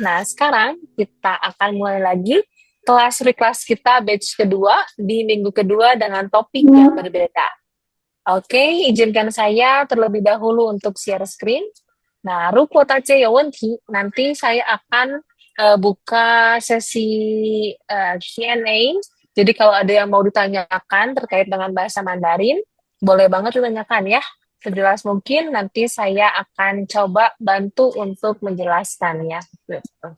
Nah, sekarang kita akan mulai lagi kelas kita batch kedua di minggu kedua dengan topik yang berbeda. Oke, izinkan saya terlebih dahulu untuk share screen. Nah, 如果大家有问题, nanti saya akan buka sesi Q&A. Jadi kalau ada yang mau ditanyakan terkait dengan bahasa Mandarin, boleh banget ditanyakan ya. Sejelas mungkin nanti saya akan coba bantu untuk menjelaskannya. Gitu.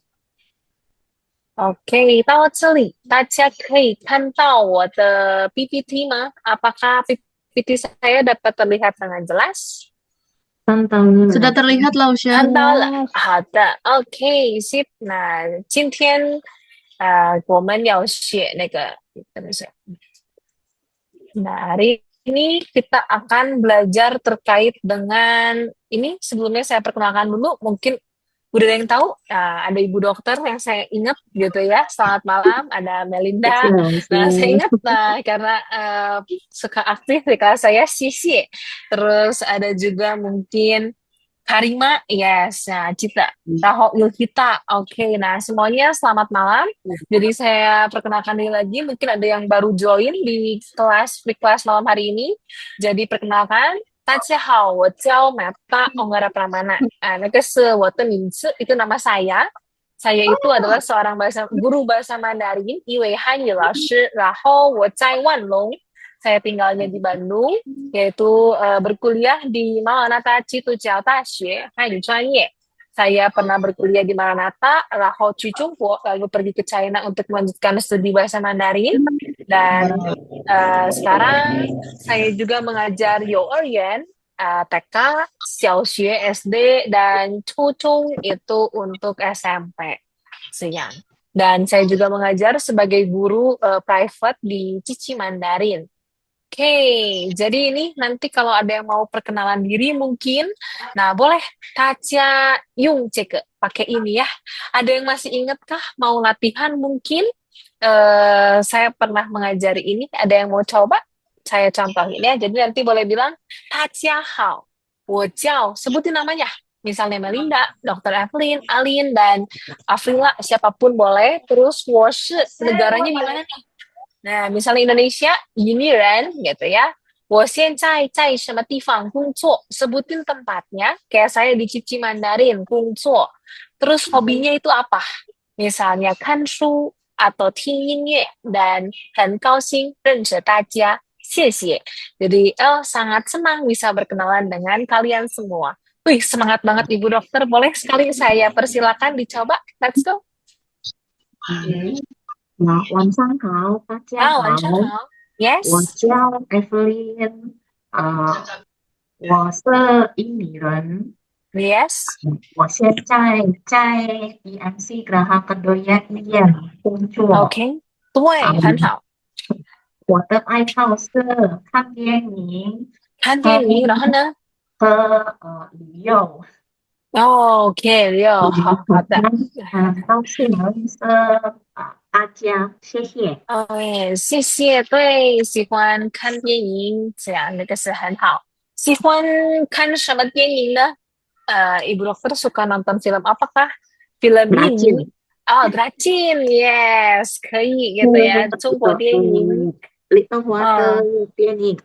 OK，到这里大家可以看到我的 PPT 吗？Apakah PPT saya dapat terlihat dengan jelas？Sudah 看到了，terlihat Lausya. 看到了，好的，OK，sip。那今天我们要写那个，等一下。Nah, hari ini kita akan belajar terkait dengan ini. Sebelumnya saya perkenalkan dulu, mungkin udah ada yang tahu. Ada ibu dokter yang saya ingat gitu ya. Selamat malam, ada 谢谢 Melinda. 老师。Nah, saya ingat karena suka aktif di kelas saya, Sisi. Terus ada juga mungkin Karima, yes, nah, Cita, Taho Yulkita, oke, nah semuanya selamat malam. Jadi saya perkenalkan diri lagi, mungkin ada yang baru join di free class malam hari ini. Jadi perkenalkan, 大家好，我叫 Meta Onggara Pramana. Itu nama saya. Saya itu adalah seorang guru bahasa Mandarin, 一位汉语老师，然后我在万隆 saya tinggalnya di Bandung, yaitu berkuliah di Maranatha Citujiao Daxue, Hanyu Chuanye. Saya pernah berkuliah di Maranatha, Rahou Chungpo, lalu pergi ke China untuk melanjutkan studi bahasa Mandarin. Dan sekarang saya juga mengajar幼儿园, TK, Xiaoxue, SD, dan Chuchung itu untuk SMP. Siang. Dan saya juga mengajar sebagai guru private di Cici Mandarin. Oke, jadi ini nanti kalau ada yang mau perkenalan diri mungkin, nah boleh Tacia Yung cek pakai ini ya. Ada yang masih ingat kah mau latihan mungkin? Saya pernah mengajari ini, ada yang mau coba? Saya contohin ya, jadi nanti boleh bilang Tacia Hao, Wojao, sebutin namanya. Misalnya Melinda, Dr. Evelyn, Alin, dan Afrila, siapapun boleh. Terus Woshi, negaranya di mana nih? Nah, misalnya Indonesia, ini Ren, gitu ya. 我现在在什么地方工作? Sebutin tempatnya, kayak saya di Cici Mandarin, 工作. Terus hobinya itu apa? Misalnya 看书 atau 听音乐 dan 很高兴认识大家. 谢谢. Jadi, sangat senang bisa berkenalan dengan kalian semua. Wih, semangat banget Ibu Dokter. Boleh sekali saya persilakan dicoba? Let's go. 晚上好，大家晚上好，好。Yes. 我叫 Evelyn，我是印尼人，Yes. 我现在在 EMC Geraha Kedoya 医院工作。OK，对，很好。我的爱好是看电影看电影，然后呢和旅游。 ？OK，六，好好的。很高兴认识大家，谢谢。谢谢。对，喜欢看电影，这样那个是很好。喜欢看什么电影呢？Ibu dokter suka nonton film apakah? Film ini? Rajin. Oh, Dracin, yes, 可以gitu ya. 中国电影。Little Water 电影。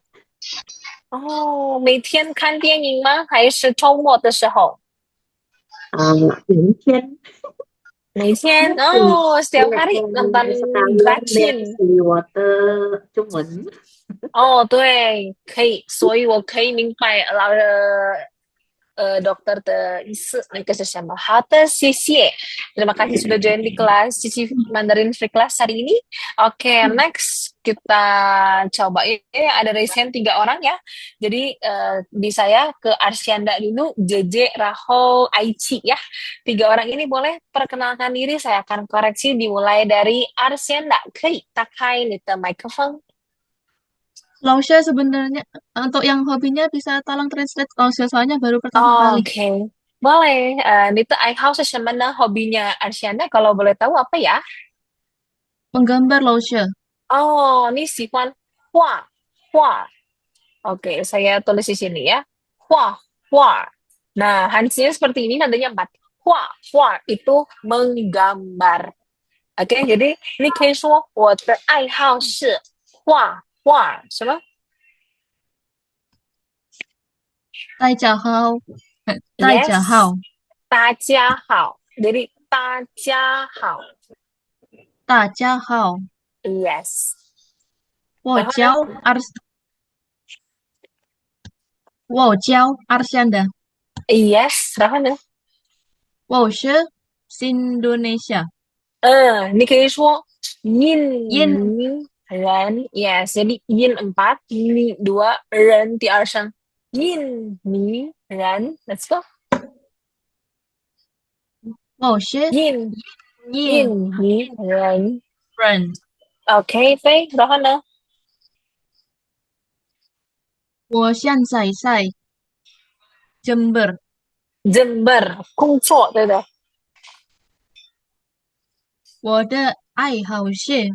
每天看电影吗？还是周末的时候？每天。每天setiap hari nonton Dracin。我的中文。对，可以，所以我可以明白dokter的意思，那个是什么？好的，谢谢。Terima kasih sudah join di kelas Cici Mandarin Free Class hari ini. Oke, next kita coba ada raise hand 3 orang ya. Jadi bisa ya ke Arsyanda dulu, JJ, Rahul, Aichi ya. 3 orang ini boleh perkenalkan diri, saya akan koreksi dimulai dari Arsyanda. 可以打开你的麦克风。Lausya sebenarnya untuk yang hobinya bisa tolong translate Lausya soalnya baru pertama kali. Oke, boleh. Itu爱好是什么呢? Hobinya Arsyanda kalau boleh tahu apa ya? Menggambar Lausya. Ini 喜欢画画. Oke, saya tulis di sini ya. 画画. Nah, Hansinya seperti ini nadanya 4. 画 itu menggambar. Oke, jadi ini 可以说我的爱好是画画，什么大家好，大家好， ？Yes，大家好。jadi 大家好大家好， ，yes。我然后呢叫 Ars， 我叫 Arsyanda， ？Yes，然后呢？我是 Indonesia， 你可以说印印尼人，yes。jadi 印4，尼2，人第二声，印尼人，let's go。我是印印印尼人人， ，OK，对。然后呢？我现在在 Jember， Jember 工作，对不对？我的爱好是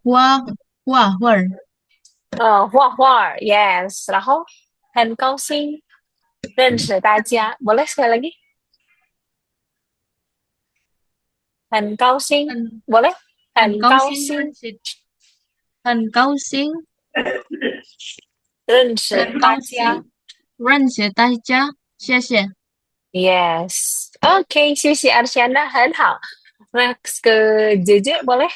画画画，画画，yes。然后很高兴认识大家，boleh sekali lagi？很高兴很，boleh？很很高兴高兴很高兴认识很大家高兴认识大家，谢谢。 ，yes。OK，谢谢 Arsyana，很好。Next ke JJ boleh？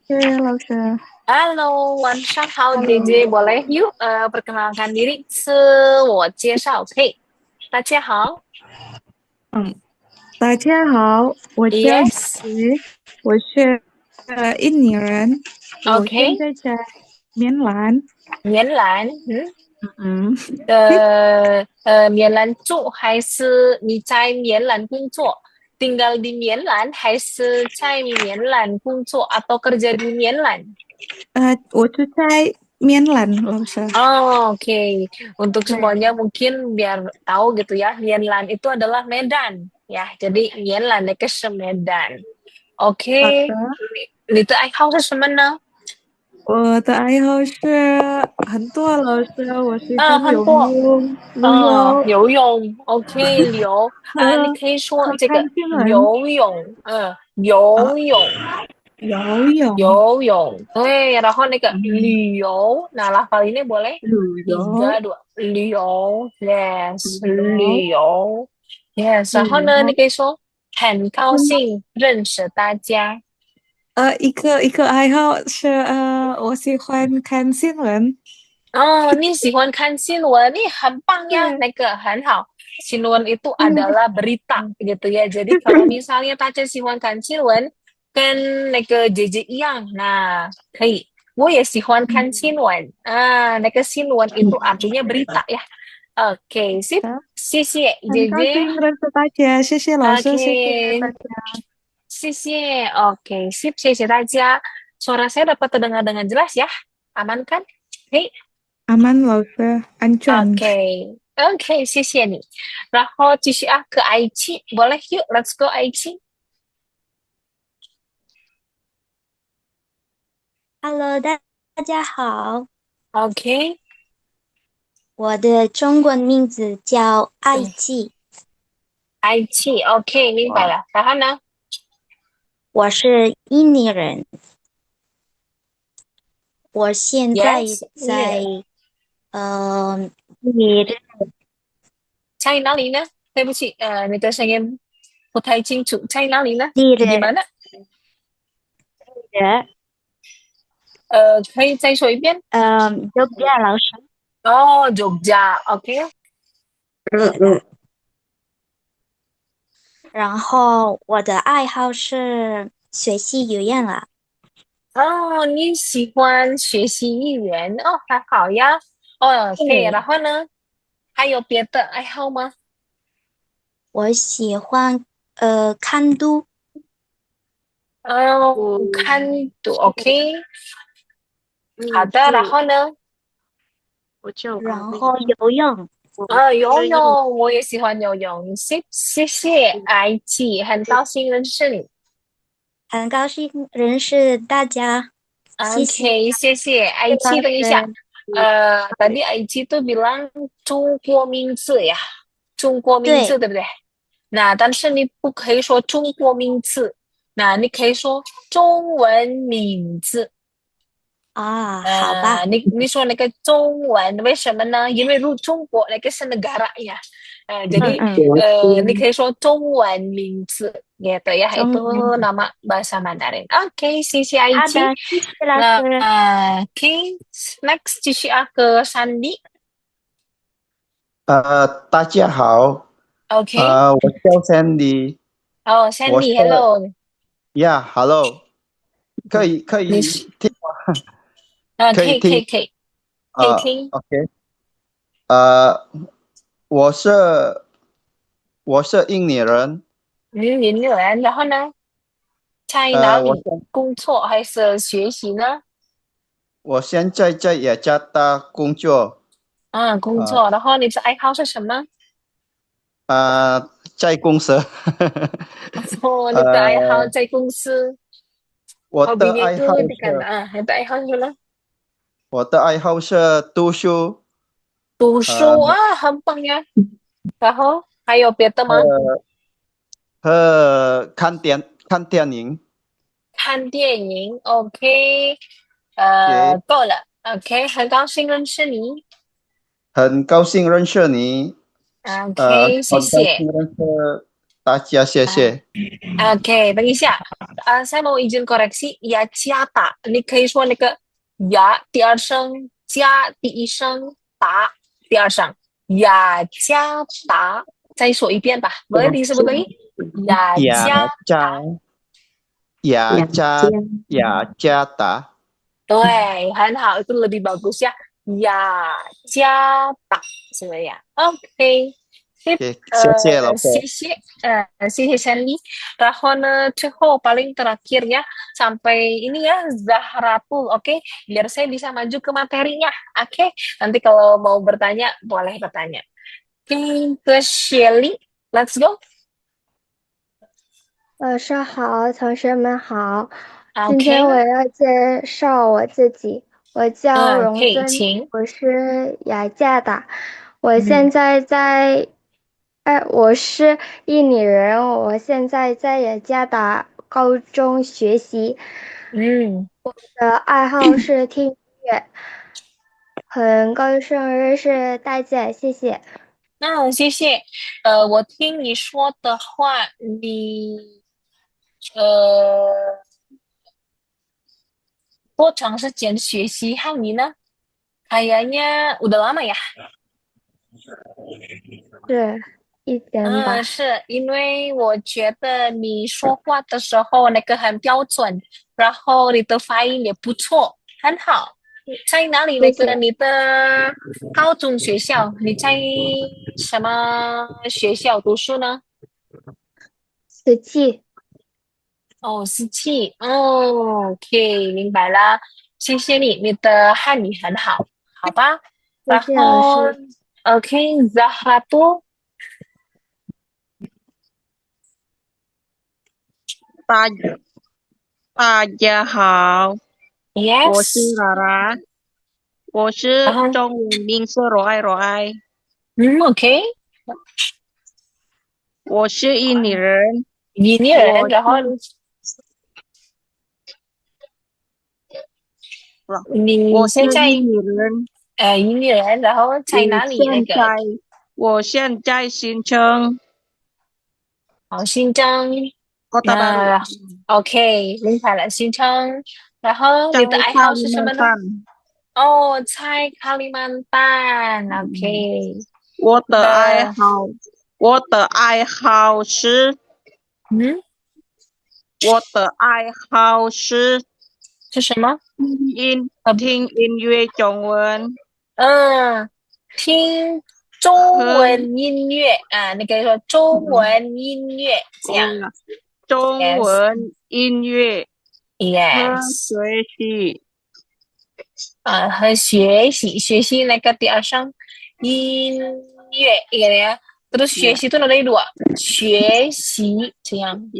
谢老师。Halo，晚上好 Halo， JJ，boleh yuk perkenalkan diri，自我介绍，OK？大家好大家好，我叫，yes。吉，我是印尼人，我现 OK，在在棉兰。棉兰，嗯，棉兰住还是你在棉兰工作？tinggal di Myanmar 还是在棉兰工作 atau kerja di Myanmar？我是在棉兰，老师。Oh, oke. Untuk 对， semuanya mungkin biar tahu gitu ya, Myanmar itu adalah Medan ya. Jadi Myanmar那个是 Medan. 好 OK，的。你的爱好是什么呢？我的爱好是很多，老师，我喜欢游很多。泳、旅游游泳，OK，游你和可以说和这个看新闻。游泳，游泳，游泳、游泳，对，然后那个嗯，旅游，nah lafal ini boleh 旅游、3, 2，旅游，yes，旅游、旅游，yes，然后呢，你旅游。可以说很高兴认识大家。一个爱好是我喜欢看新闻。哦，你喜欢看新闻，你很棒呀，对，那个很好。新闻itu 嗯 adalah berita gitu ya. Jadi kalau misalnya 大家喜欢看新闻，跟那个姐姐一样，那可以。我也喜欢看新闻啊，那个新闻 itu artinya berita ya. Oke, sip，的，谢谢很高姐姐。兴认识大家，谢谢老师，谢谢大 Oke，家。谢谢。Oke, sip，谢谢大家。Suara saya dapat terdengar dengan jelas ya? Aman kan? Oke. 阿曼老师，安全。OK，OK，谢谢你。然后继续啊，ke Aichi boleh yuk, let's go Aichi。Hello，大家好，OK，我的中文名字叫爱季，Aichi，OK，明白了。然后呢？我是印尼人，我现在 Yes，在你你在哪里呢？对不起，你的声音不太清楚，在哪里呢？你 Di 的 mana？人可以再说一遍？就比较老师，哦，Jogja，OK。然后我的爱好是学习语言了，哦，你喜欢学习语言哦，还好呀。哦，OK，然对，后呢？还有别的爱好吗？我喜欢看书，看读，OK，好的。然后呢？然后游泳，游泳，我也喜欢游泳。谢谢，爱chị，很高兴认识你。很高兴认识大家，谢谢 OK，谢谢，爱老chị。等一下，师。tadi Aici tuh bilang 中国名字呀，中国名字对不对？那但是你不可以说中国名字，那你可以说中文名字。啊，好吧，你说那个中文为什么呢？因为中国那个是 negaranya. Jadi 你可以说中文名字gitu ya, itu 中文 nama bahasa Mandarin. Oke, 谢谢 Aici. 好的，谢谢老 Nah, 师。 oke, next 继续ke Sandi. 大家好， Oke. 我叫 Sandy，哦我是，Sandy, hello. ，Hello，可以你是听，可可以听，以可以可以可以听。 OK，我是印尼人，印尼人，然后呢，在哪我里工作还是学习呢？现在在雅加达工作，工作。然后你的爱好是什么？在公司，哦，你的爱好在公司。我的 Hobinya 爱 itu 好 di kantor. 你的爱好是什么？是读书，读书啊，很棒呀。然后还有别的吗？和看电影，看电影。OK，够了。OK，很高兴认识你。很高兴认识你， OK，谢很高谢。兴认识大家，谢谢。 Oke, tunggu ya. Saya mau izin koreksi, ya jata. Ini 可以说那个呀第二声，加第一声，打第二声，雅加达。再说一遍吧，boleh disebut lagi? 雅加达， 对，很好，itu lebih bagus ya. 雅加达，是不是呀？OK。Sip, 谢谢老师。谢谢Sandy. 然后呢，最后 paling terakhir ya, sampai ini ya Zahratul, oke? Biar saya bisa maju ke materinya, oke? Nanti kalau mau bertanya, boleh bertanya. Oke, ke Shelly, let's go. 老师好，同学们好。今 OK， 天我要介绍我自己，我叫荣可以，尊，请。我是雅加达，我现在在，我是印尼人，我现在在雅加达高中学习，我的爱好是听音乐，很高兴认识大家，谢谢。谢谢。我听你说的话，你多长时间学习汉语呢？Kayaknya udah lama ya？是1年吧。是因为我觉得你说话的时候那个很标准，然后你的发音也不错，很好。在哪里？谢谢。你的高中学校，你在什么学校读书呢？死记。哦，17。哦，OK，明白了，谢谢你，你的汉语很好，好吧？然谢谢老后师。 ，OK，Zahratul。大家好， Yes， 我是Rara，我是中文名是罗爱罗爱， OK， 我是印尼人，印尼人，然后你我是现在印尼人，印尼人，然后在哪里？那个我现在新疆，新疆。Kota Baru， OK，明白了，新疆。然后你的爱好是什么呢？哦，在Kalimantan。OK， 我的爱好是，是什么？听音乐中文。听中文音乐啊，你可以说中文音乐这样。中文音乐。Yes。学习。和学习那个第二声音乐一个呀，terus 学习itu ada dua， 学习这样。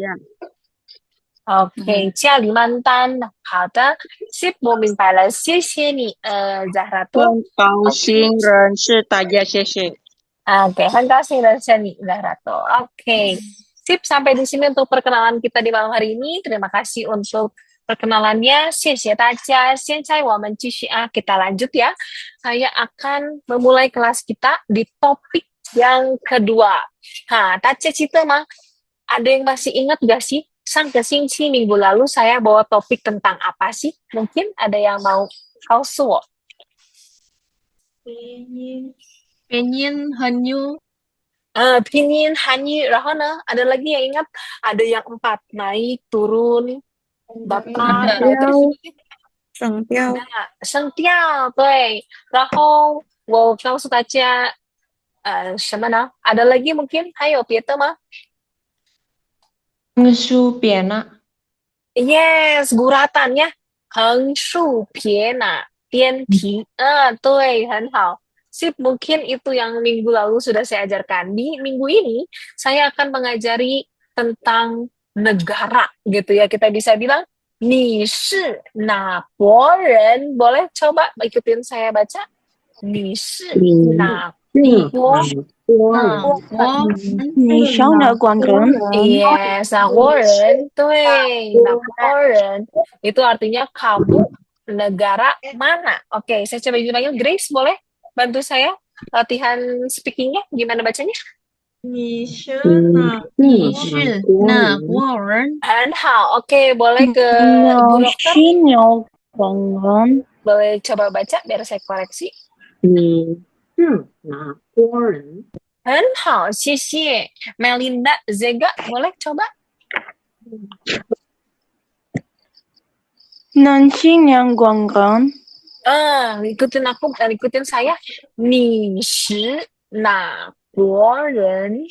OK，家里曼丹，好的，sip，我明白了，谢谢你，Zahratul。很高兴认识大家，谢谢。Oke, kan kasih nih Zahratul. Oke, sip sampai di sini untuk perkenalan kita di malam hari ini. Terima kasih untuk perkenalannya. 谢谢大家。现在我们继续啊，kita lanjut ya. Saya akan memulai kelas kita di topik yang kedua. Nah, Tace Cita mah, ada yang masih ingat gak sih? Sang kesingsi minggu lalu saya bawa topik tentang apa sih? Mungkin ada yang mau kau suwo. Pinyin, Hanyu, Pinyin, Hanyu, Rahona, ada lagi yang ingat? Ada yang 4, naik, turun, datar, terus 声调， 声调，对。然后我告诉大家，什么呢？ada lagi mungkin？还有别的吗？ Ngesu piana. Yes， guratannya 横竖撇捺边提，对，很好。Sip, mungkin itu yang minggu lalu sudah saya ajarkan. Di minggu ini saya akan mengajari tentang negara, gitu ya. Kita bisa bilang, 你是哪国人? Boleh coba ikutin saya baca? 你是哪国？ 你是哪国人？ Yes, 哪国人？对，哪国人 itu artinya kamu negara mana? Oke, saya coba dipanggil Grace, boleh bantu saya latihan speakingnya? Gimana bacanya? 你是哪国人？ 很好, oke, boleh ke Bu Dokter? 哪国人？ Boleh coba baca biar saya koreksi. 你是哪国人？ 很好, 谢谢. Melinda, Zega, boleh coba? 南京两国人。 Ikutin aku dan ikutin saya. 你是哪国人?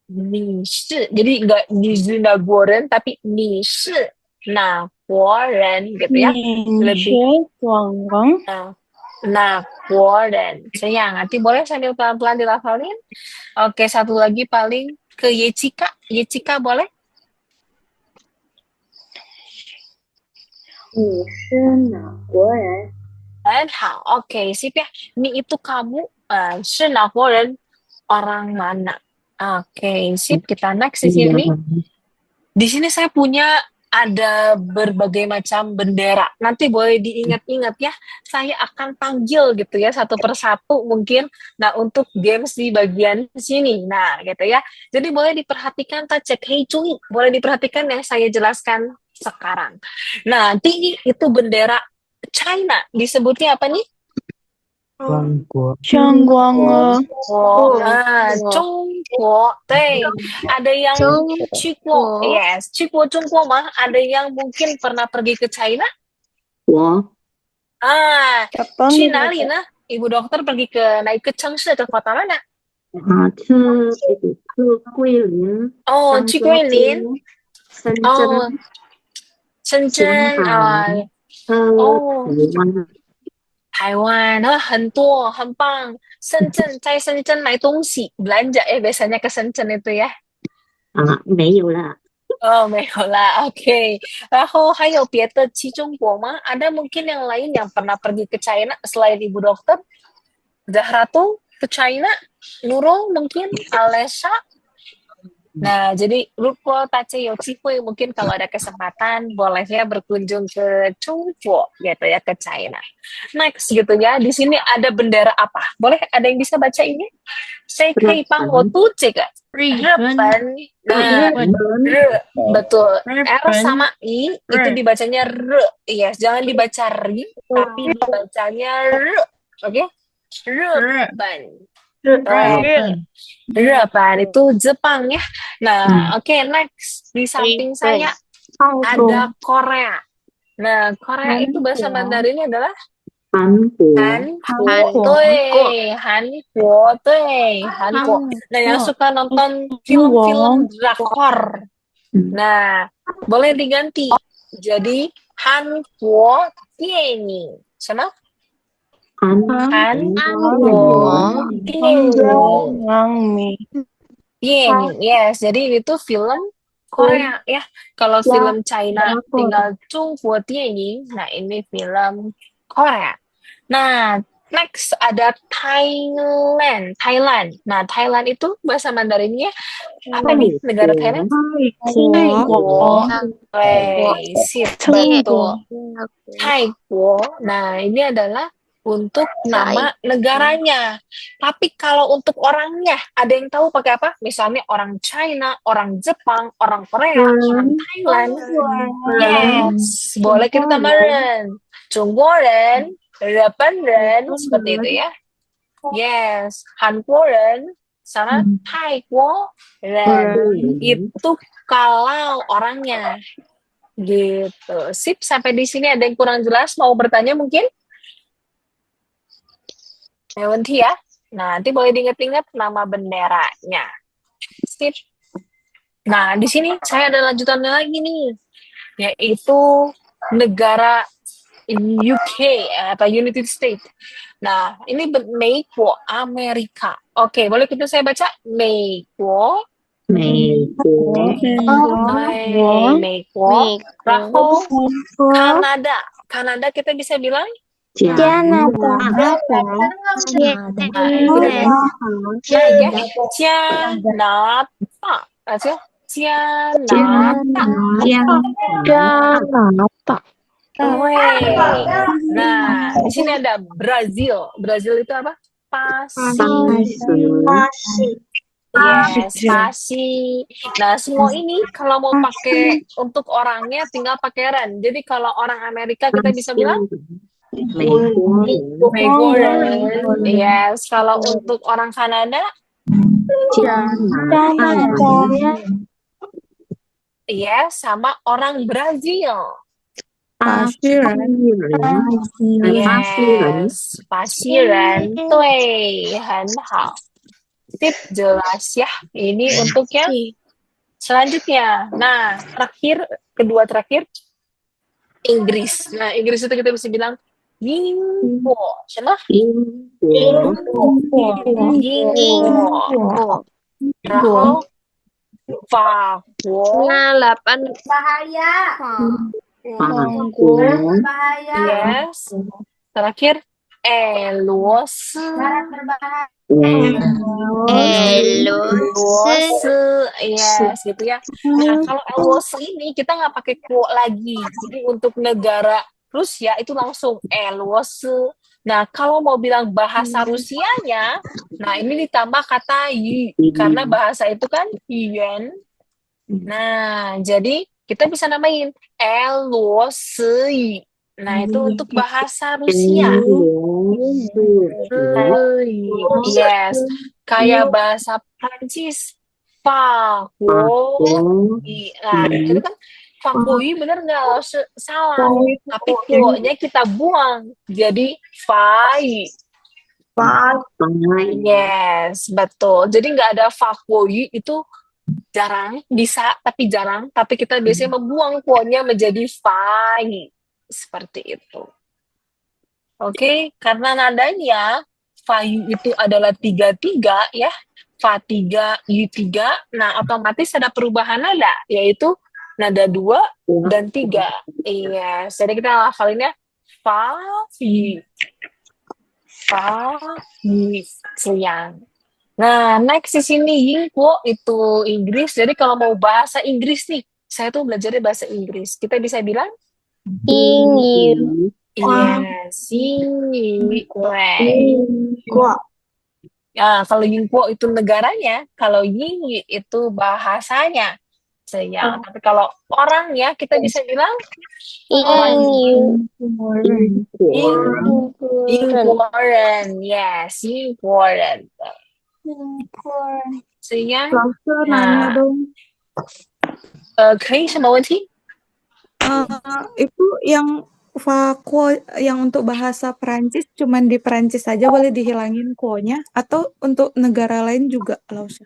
你是, jadi enggak 你是哪国人, tapi 你是哪国人 gitu ya. 你是国人？ Nah, Warren. Sayang, nanti boleh sambil pelan-pelan dilafalin. Oke, satu lagi paling ke Yechika. Yechika boleh? 你是哪国人？ 好, oke, sip ya. Ini itu kamu, 是哪国人? Orang mana? Oke, sip. Kita next di sini. Di sini saya punya ada berbagai macam bendera. Nanti boleh diingat-ingat ya. Saya akan panggil gitu ya satu persatu mungkin. Nah, untuk games di bagian sini. Nah, gitu ya. Jadi boleh diperhatikan cek hei cui. Boleh diperhatikan yang saya jelaskan sekarang. Nah, nanti itu bendera China. Disebutnya apa nih? 中国。 Chongguo, 对, ada yang 去过, yes, 去过中国 mah, ada yang mungkin pernah pergi ke China? 我 去哪里呢? Ibu dokter pergi ke naik ke Chengshi, ke kota mana? 去桂林。 Oh, 去桂林. 深圳。 Oh, 深圳, oh. 台湾, 很多, 很棒. 深圳, 在深圳买东西, belanja biasanya ke Shenzhen itu ya. 没有了。 Oh, 没有啦, oke. 然后还有别的去中国吗? Ada mungkin yang lain yang pernah pergi ke China selain ibu dokter? Zahratul ke China? Nurul mungkin? Alesha? Nah, jadi Rupo Tace Yochifui mungkin kalau ada kesempatan boleh ya berkunjung ke Chungguo gitu ya, ke China. Next gitu ya, di sini ada bendera apa? Boleh ada yang bisa baca ini? Saya kaipang wotu cek. Repen. Nah, betul. R sama I itu dibacanya R. Yes, jangan dibaca ri, tapi dibacanya R. Oke? Repen. Repen itu Jepang ya. Nah, oke, next. Di samping saya ada Korea. Nah, Korea itu bahasa Mandarinnya adalah 韩国。 Hanguo. Nah, yang suka nonton film-film drakor. Nah, boleh diganti. Jadi Hanguo Tieni. Sama? Hanguo Tieni. Yes, jadi itu film Korea ya. Kalau Ya, film China drakor. tinggal Zhongguo Dianying. Nah, ini film Korea. Nah, next ada Thailand. Thailand. Nah, Thailand itu bahasa Mandarinnya apa nih? Negara Thailand? Taiguo. Sip, betul. Taiguo. Nah, ini adalah untuk nama negaranya. Tapi kalau untuk orangnya, ada yang tahu pakai apa? Misalnya orang China, orang Jepang, orang Korea, orang Thailand. Yes, boleh kita tambahkan. Jungguoren, Repenren, seperti itu ya. Yes, Hanguoren, sama Taiguoren. Itu kalau orangnya. Gitu. Sip, sampai di sini ada yang kurang jelas? Mau bertanya mungkin? Nanti ya. Nanti boleh diingat-ingat nama benderanya. Sip. Nah, di sini saya ada lanjutannya lagi nih. Yaitu negara UK atau United States. Nah, ini Meiko Amerika. Oke, boleh kita saya baca? Meiko. Meiko. Raho. Kanada. Kanada kita bisa bilang? Cianata. Aja. Cianata. Nah, di sini ada Brazil. Brazil itu apa? Yes, pasi. Nah, semua ini kalau mau pakai untuk orangnya tinggal pakai ren. Jadi kalau orang Amerika kita bisa bilang Megoren. Yes, kalau untuk orang Kanada yes, sama orang Brazil. Yes, pasiran. Tui, 很好. Tip jelas ya. Ini untuk yang selanjutnya. Nah, kedua terakhir Inggris. Nah, Inggris itu kita bisa bilang Yingpo. Siapa? Yingpo. Raho. Faguo. Yes. Terakhir Elos. Yes, gitu ya. Nah, kalau Elos ini kita nggak pakai kuo lagi. Jadi untuk negara Rusia itu langsung Elos. Nah, kalau mau bilang bahasa Rusianya, nah ini ditambah kata yi karena bahasa itu kan yuan. Nah, jadi kita bisa namain Elosi. Nah, itu untuk bahasa Rusia. Yes. Kayak bahasa Prancis. Fakoi. Nah, itu kan fakoi bener nggak? Salah. Tapi kuonya kita buang. Jadi fai. Yes, betul. Jadi nggak ada fakoi itu jarang, bisa tapi jarang. Tapi kita biasanya membuang kuonya menjadi fai. Seperti itu. Oke, karena nadanya Fayu itu adalah 3-3 ya. Fa 3, Yu 3. Nah, otomatis ada perubahan nada, yaitu nada 2 dan 3. Iya, jadi kita hafalinnya Fa, Fi. Fa, Fi. Sayang. Nah, next di sini Yingpo itu Inggris. Jadi kalau mau bahasa Inggris nih, saya tuh belajarnya bahasa Inggris. Kita bisa bilang yes, Yingpo. Ya, kalau Yingpo itu negaranya, kalau Yingyi itu bahasanya. Sayang. Tapi kalau orang ya, kita bisa bilang Yingporen. Yes, Yingporen. Sayang. Nah, 可以什么问题？ Itu yang Fakwo yang untuk bahasa Perancis cuman di Perancis saja boleh dihilangin kuonya atau untuk negara lain juga Lausha?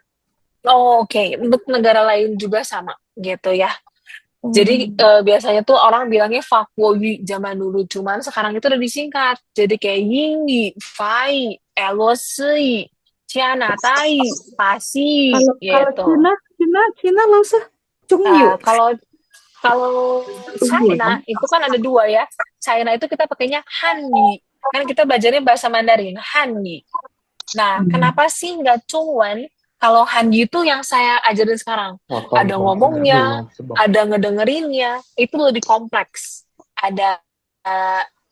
Oke. Untuk negara lain juga sama gitu ya. Jadi biasanya tuh orang bilangnya Fakwoyi zaman dulu, cuman sekarang itu udah disingkat. Jadi kayak Yingyi, Fai, Elosi, Cianatai, Pasi Kalau gitu. Cina Lausha? Chungyu. Kalau kalau China itu kan ada dua ya. China itu kita pakainya Hanyi. Kan kita belajarnya bahasa Mandarin, Hanyi. Nah, kenapa sih nggak Chungwen? Kalau Hanyi itu yang saya ajarin sekarang. Ada ngomongnya, ada ngedengerinnya, itu lebih kompleks. Ada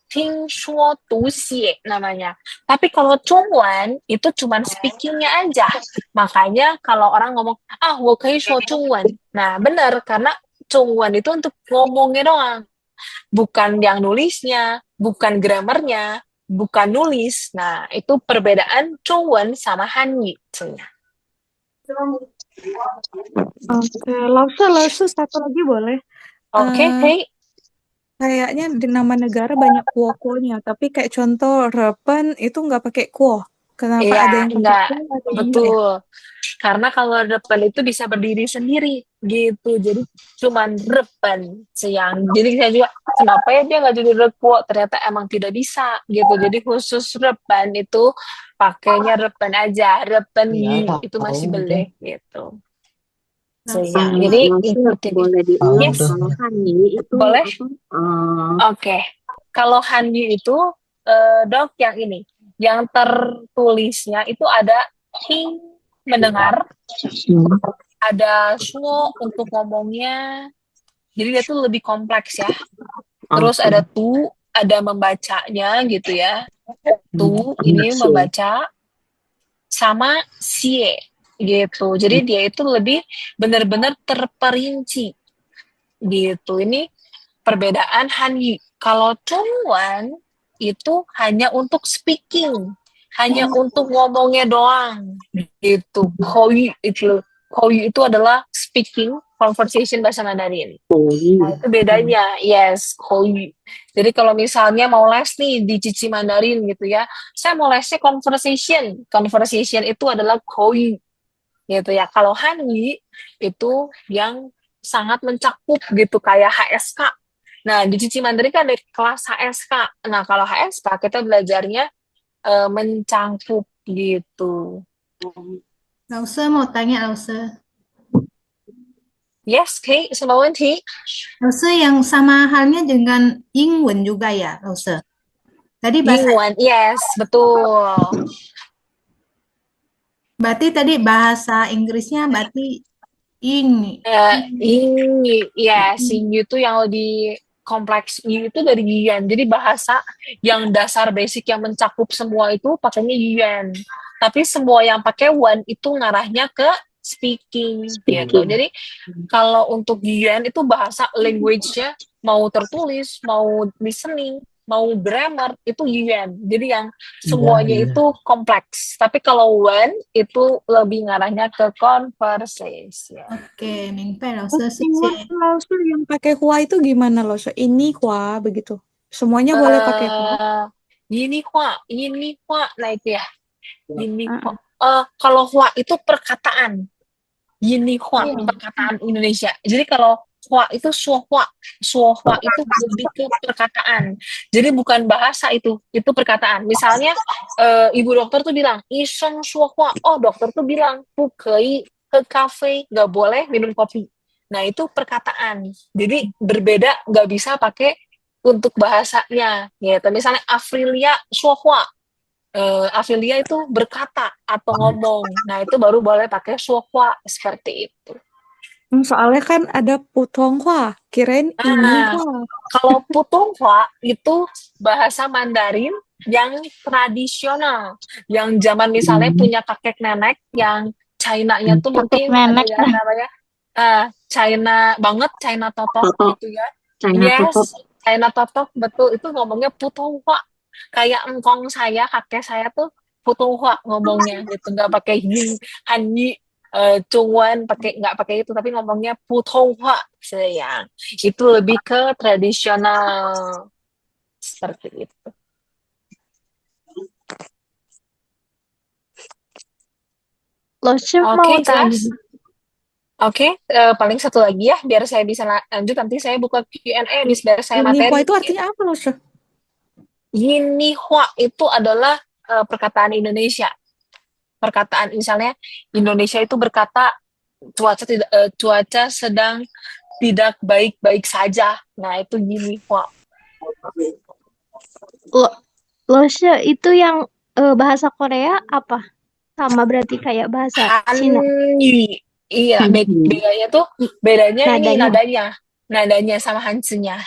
Ting Shuo Du Xie namanya. Tapi kalau Chungwen itu cuman speakingnya aja. Makanya kalau orang ngomong, wo kei shuo Chungwen. Nah, benar, karena Chungwen itu untuk ngomongnya doang. Bukan yang nulisnya, bukan grammarnya, bukan nulis. Nah, itu perbedaan Chungwen sama Hanyi. Oke, Lause satu lagi boleh. Oke, Hei. Kayaknya di nama negara banyak kuo-kuonya, tapi kayak contoh Repen itu nggak pakai kuo. Kenapa Iya, ada yang pakai enggak. kuo, ada yang enggak ya? Betul. Karena kalau Repen itu bisa berdiri sendiri gitu. Jadi cuman Repen siang. Jadi saya juga kenapa ya dia nggak jadi Rekuo? Ternyata emang tidak bisa gitu. Jadi khusus Repen itu pakainya Repen aja. Repen itu masih boleh gitu. Siang. Jadi ikutin. boleh diulang Yes. kalau Hanyi itu Boleh? apa? Oke. Kalau Hanyu itu dok yang ini, yang tertulisnya itu ada Hing mendengar, ada Shuo untuk ngomongnya. Jadi dia tuh lebih kompleks ya. Terus ada Tu, ada membacanya gitu ya. Tu ini membaca sama Sie gitu. Jadi dia itu lebih benar-benar terperinci gitu. Ini perbedaan Hanyu. Kalau Chungwan itu hanya untuk speaking, hanya untuk ngomongnya doang gitu. Koyu itu adalah speaking, conversation bahasa Mandarin. Nah, itu bedanya. Yes, koyu. Jadi kalau misalnya mau les nih di Cici Mandarin gitu ya, saya mau lesnya conversation. Conversation itu adalah koyu gitu ya. Kalau Hanyi itu yang sangat mencakup gitu kayak HSK. Nah, di Cici Mandarin kan ada kelas HSK. Nah, kalau HSK kita belajarnya mencangkup gitu. Lause mau tanya Lause. Yes, Kay, semua Wendy. Lause yang sama halnya dengan Ingwen juga ya, Lause. Tadi bahasa Yingwan, yes, betul. berarti tadi bahasa Inggrisnya berarti ini. Ini, ya, Xingyu itu yang lebih kompleks. Yu itu dari Yuan. Jadi bahasa yang dasar basic yang mencakup semua itu pakainya Yuan. Tapi semua yang pakai Wan itu ngarahnya ke speaking gitu. Jadi kalau untuk Yuan itu bahasa language-nya mau tertulis, mau listening, mau grammar itu Yuan. Jadi yang semuanya itu kompleks. Tapi kalau Wan itu lebih ngarahnya ke conversation. Oke, mingpe Lause Lause yang pakai hua itu gimana Lause? Ini hua begitu. Semuanya boleh pakai hua. Ini hua, nah itu ya. Ini hua. Kalau hua itu perkataan. Ini hua, perkataan Indonesia. Jadi kalau hua itu suohua. Suohua itu lebih ke perkataan. Jadi bukan bahasa itu perkataan. Misalnya ibu dokter tuh bilang, iseng suohua. Oh, dokter tuh bilang, bukei ke kafe, nggak boleh minum kopi. Nah, itu perkataan. Jadi berbeda, nggak bisa pakai untuk bahasanya. Gitu. Misalnya Afrilia suohua. Afilia itu berkata atau ngomong. Nah, itu baru boleh pakai suohua seperti itu. Soalnya kan ada putonghua, kirain ini hua. Kalau putonghua itu bahasa Mandarin yang tradisional, yang zaman misalnya punya kakek nenek yang China-nya tuh mungkin ada ya namanya China banget, China totok gitu ya. Yes, China totok betul, itu ngomongnya putonghua. Kayak engkong saya, kakek saya tuh putonghua ngomongnya gitu, nggak pakai hanyi. Chungwan nggak pakai itu, tapi ngomongnya putonghua sayang. Itu lebih ke tradisional seperti itu. Oke, jelas. Oke, paling satu lagi ya, biar saya bisa lanjut. Nanti saya buka Q&A, biar saya Ini materi. hua itu artinya apa Lause? Yini hua itu adalah perkataan Indonesia. Perkataan misalnya Indonesia itu berkata cuaca sedang tidak baik-baik saja. Nah, itu gini, Wak. Lose itu yang bahasa Korea apa? Sama berarti kayak bahasa Cina. Hanyi. Iya, bedanya tuh ini Nadanya. nadanya sama hansinya.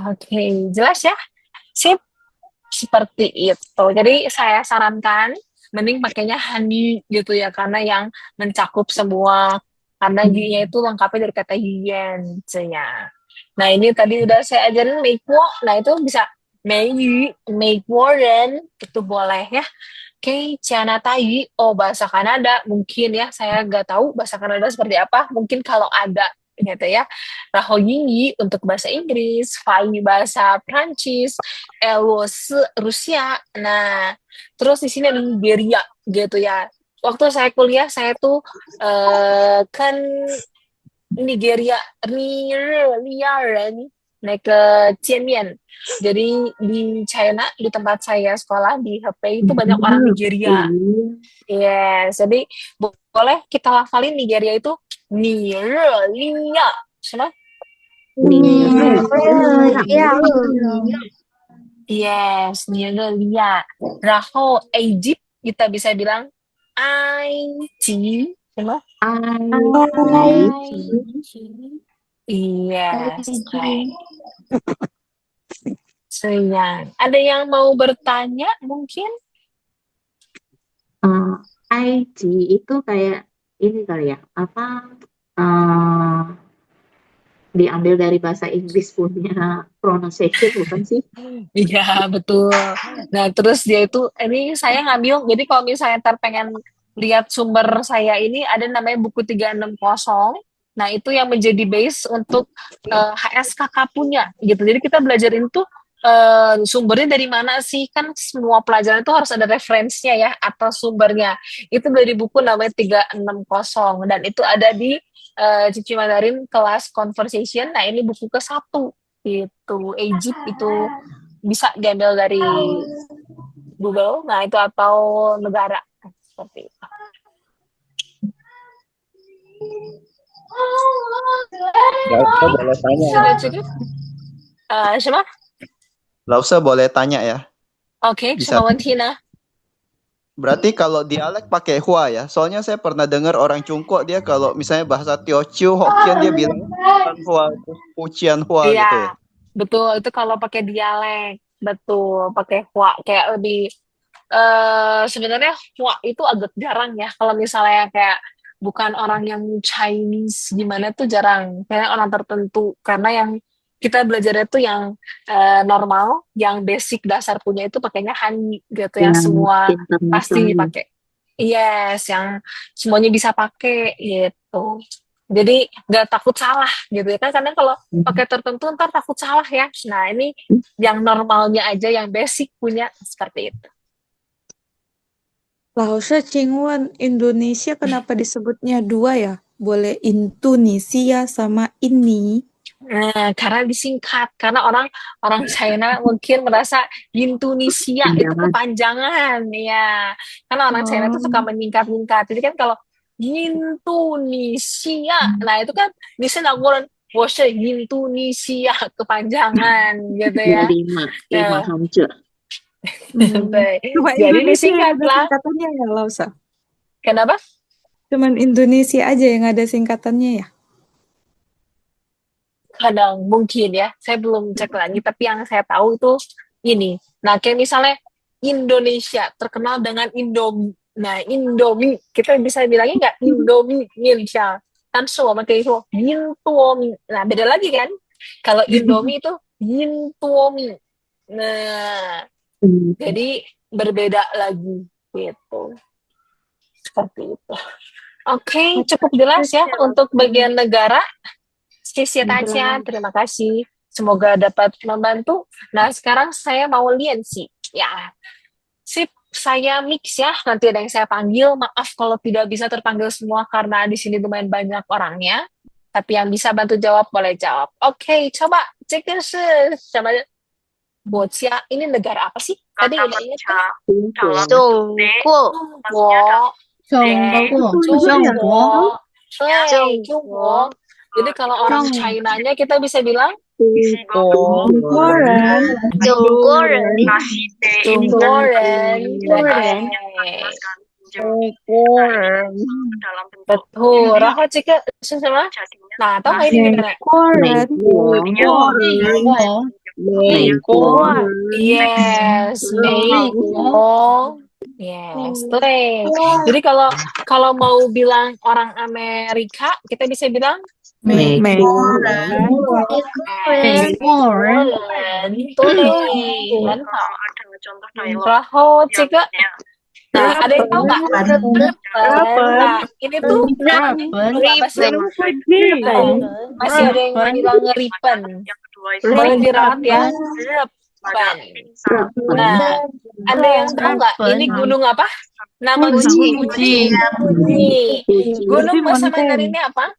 Oke, jelas ya? Sip, seperti itu. Jadi saya sarankan mending pakainya Hanyi gitu ya, karena yang mencakup semua. Karena yu-nya itu lengkapnya dari kata yuan, ya. Nah, ini tadi udah saya ajarin Meikuo. Nah, itu bisa Meiyu, Meikuoren, itu boleh ya. Oke, Ciana Tai, oh bahasa Kanada mungkin ya, saya nggak tahu bahasa Kanada seperti apa, mungkin kalau ada gitu ya. Rahoyingi untuk bahasa Inggris, Fai bahasa Prancis, Elos Rusia. Nah, terus di sini ada Nigeria gitu ya. Waktu saya kuliah, saya tuh kan Nigeria Liaren naik ke Cianmian. Jadi di China, di tempat saya sekolah di HP itu banyak orang Nigeria. Yes, jadi boleh kita hafalin Nigeria itu Nigeria. Sama? Yes, Nigeria. Raho Egypt kita bisa bilang Aichi. Sama? Yes, right. Sayang. Ada yang mau bertanya mungkin? IG itu kayak ini kali ya, apa diambil dari bahasa Inggris punya pronunciation bukan sih? Iya, betul. Nah, terus dia itu, ini saya ngambil, jadi kalau misalnya ntar pengen lihat sumber saya ini, ada namanya buku 360. Nah, itu yang menjadi base untuk HSKK punya, gitu. Jadi kita belajarin tuh sumbernya dari mana sih? Kan semua pelajaran itu harus ada referensinya ya, atau sumbernya. Itu dari buku namanya 360, dan itu ada di Cici Mandarin kelas conversation. Nah, ini buku ke-1 itu. Egypt itu bisa diambil dari Google, nah itu atau negara seperti itu. Lausa boleh tanya ya. Sudah cukup? Siapa? Lausa boleh tanya ya. Oke, Bisa. sama Tina. Berarti kalau dialek pakai hua ya. Soalnya saya pernah dengar orang Cungkok dia kalau misalnya bahasa Teochew Hokkien dia bilang hua, Pucian hua gitu ya. Iya, betul. Itu kalau pakai dialek, betul. Pakai hua kayak lebih. Sebenarnya hua itu agak jarang ya. Kalau misalnya kayak bukan orang yang Chinese gimana tuh jarang. Kayak orang tertentu. Karena yang kita belajar itu yang normal, yang basic dasar punya itu pakainya Hanyi gitu ya. Semua pasti pakai. Yes, yang semuanya bisa pakai gitu. Jadi nggak takut salah gitu ya kan, karena kalau pakai tertentu ntar takut salah ya. Nah, ini yang normalnya aja, yang basic punya seperti itu. Laosha Cingwan, Indonesia kenapa disebutnya dua ya? Boleh Indonesia sama ini. Nah, karena disingkat, karena orang China mungkin merasa Indonesia itu kepanjangan ya. Karena orang China itu suka menyingkat-nyingkat. Jadi kan kalau Indonesia, nah itu kan bisa nakuran bosnya Indonesia kepanjangan gitu ya. lima hancur. Cuma Jadi Indonesia yang disingkat ada lah. singkatannya ya, Lausa? Kenapa? Cuman Indonesia aja yang ada singkatannya ya? Kadang mungkin ya, saya belum cek lagi, tapi yang saya tahu itu ini. Nah, kayak misalnya Indonesia terkenal dengan Indomie. Nah, Indomie kita bisa bilangnya nggak Indomie Indonesia, kan semua kayak itu Indomie. Nah, beda lagi kan? Kalau Indomie itu Indomie. Nah, jadi berbeda lagi gitu. Seperti itu. Oke, cukup jelas ya untuk bagian negara. Tasya, terima kasih. Semoga dapat membantu. Nah, sekarang saya mau liensi. Ya, sip, saya mix ya. Nanti ada yang saya panggil. Maaf kalau tidak bisa terpanggil semua karena di sini lumayan banyak orangnya. Tapi yang bisa bantu jawab, boleh jawab. Oke, coba cek sama Bocia. Ini negara apa sih? tadi udah ingat kan? 中国 Jungguo. Jungguo. Yes, Jungguo. Jungguo. Jadi kalau orang China-nya kita bisa bilang 中国人 Jungguo人. Betul. Raho jika sama. Nah, tahu nggak ini gimana? 美国人 Yes, Meiko. Yes, tuh. Jadi kalau kalau mau bilang orang Amerika, kita bisa bilang 美国人 Tuh. Raho jika. Nah, ada yang tahu nggak? Nah, ini tuh bahasa masih ada yang bilang ngeripen. Boleh dirawat ya. Repan. Nah, ada yang tahu nggak? Ini gunung apa? Nama Fuji. Gunung bahasa Mandarinnya apa?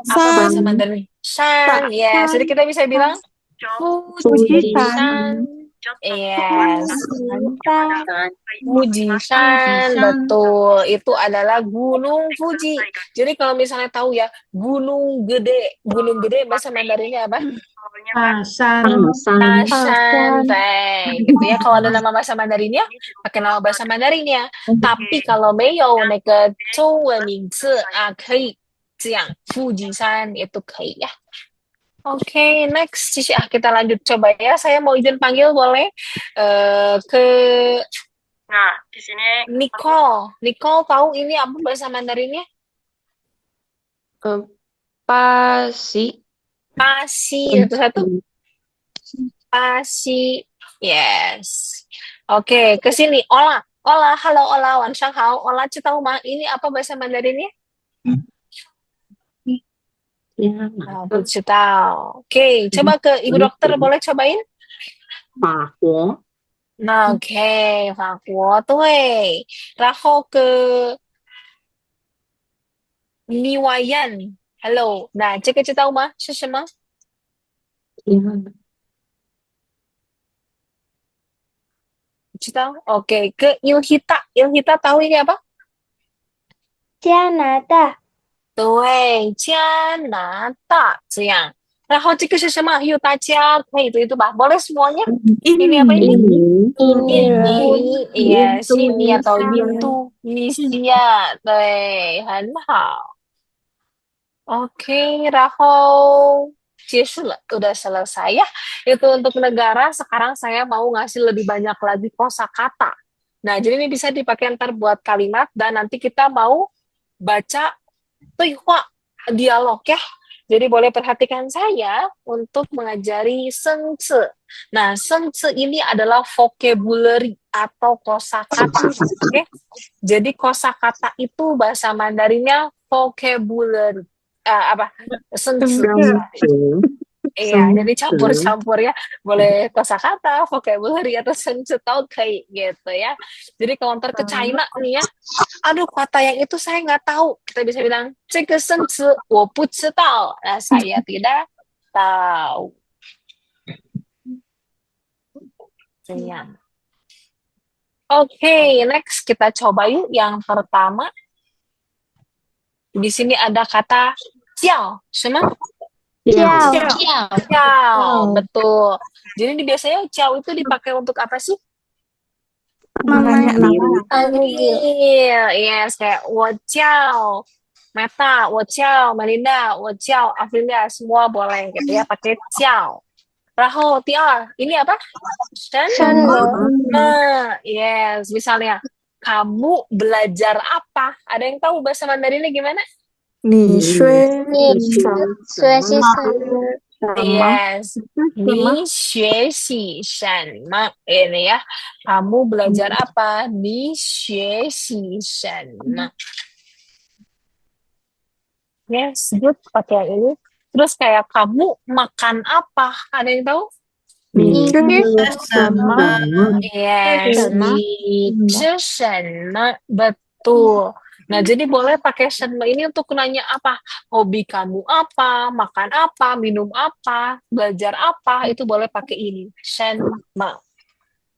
Apa bahasa Mandarin? Shan. Yes. Jadi kita bisa bilang Fuji-san. Yes. Fuji-san, betul. Itu adalah Gunung Fuji. Jadi kalau misalnya tahu ya, Gunung Gede bahasa Mandarinnya apa? Tashan, gitu ya. Kalau ada nama bahasa Mandarinnya, pakai nama bahasa Mandarinnya. Tapi kalau 没有那个中文名字啊，可以这样，Fuji-san itu 可以呀。Oke, next Cici, kita lanjut coba ya. Saya mau izin panggil boleh ke di sini Nicole. Nicole tahu ini apa bahasa Mandarinnya? Pasi satu. Pasi. Yes. Oke, ke sini. Ola, halo Ola, wanshang-hao. Ola, tahu mah ini apa bahasa Mandarinnya? Oke, coba ke ibu dokter, boleh cobain? Nah, oke, Fakuo tuh. Raho ke Niwayan. Halo. Nah, cek tahu mah? Sesama? Tahu? Oke, ke Ilhita. Ilhita tahu ini apa? 加拿大对，加拿大这样。然后这个是什么？有大家可以对吧？Boleh semuanya? Ini apa ini? Iya, sini atau Indonesia. 对，很好。Oke, 然后结束了，udah selesai ya. Itu untuk negara. Sekarang saya mau ngasih lebih banyak lagi kosakata. Nah, jadi ini bisa dipakai ntar buat kalimat dan nanti kita mau baca dialog ya. Jadi boleh perhatikan saya untuk mengajari sengce. Nah, sengce ini adalah vocabulary atau kosakata. Oke. Jadi kosakata itu bahasa Mandarinnya vocabulary. Sengce. Iya, jadi campur-campur ya. Boleh kosakata, vocabulary atau sengce tau kayak gitu ya. Jadi kalau ntar ke China nih ya, aduh kata yang itu saya nggak tahu. Kita bisa bilang, 这个生词我不知道. Nah, saya tidak tahu. Sayang. Oke, next kita coba yuk yang pertama. Di sini ada kata 叫, semua? 叫, betul. Jadi ini biasanya 叫 itu dipakai untuk apa sih? Panggil. Yes, kayak 我叫 Meta, 我叫 Melinda, 我叫 Afrilia, semua boleh gitu ya, pakai 叫. 然后第二, ini apa? 什么? Yes, misalnya kamu belajar apa? Ada yang tahu bahasa Mandarinnya gimana? 你学 Yes, 你学习什么? Ini ya, kamu belajar apa? 你学习什么? Yes, good, pakai yang ini. Terus kayak kamu makan apa? Ada yang tahu? Yes, 你吃什么? Betul. Nah, jadi boleh pakai shenme ini untuk nanya apa? Hobi kamu apa? Makan apa? Minum apa? Belajar apa? Itu boleh pakai ini. Shenme.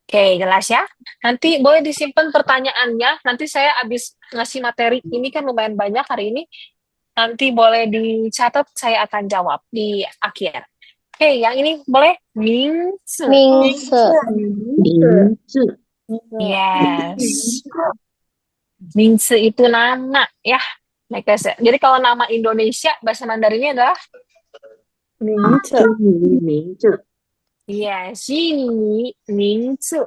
Oke, jelas ya. Nanti boleh disimpan pertanyaannya. Nanti saya habis ngasih materi ini kan lumayan banyak hari ini. Nanti boleh dicatat, saya akan jawab di akhir. Oke, yang ini boleh? Mingzi. 名字，名字 Yes. Mingzi itu nama ya. Jadi kalau nama Indonesia bahasa Mandarinnya adalah 啊，中文名字 yes, ini mingzi.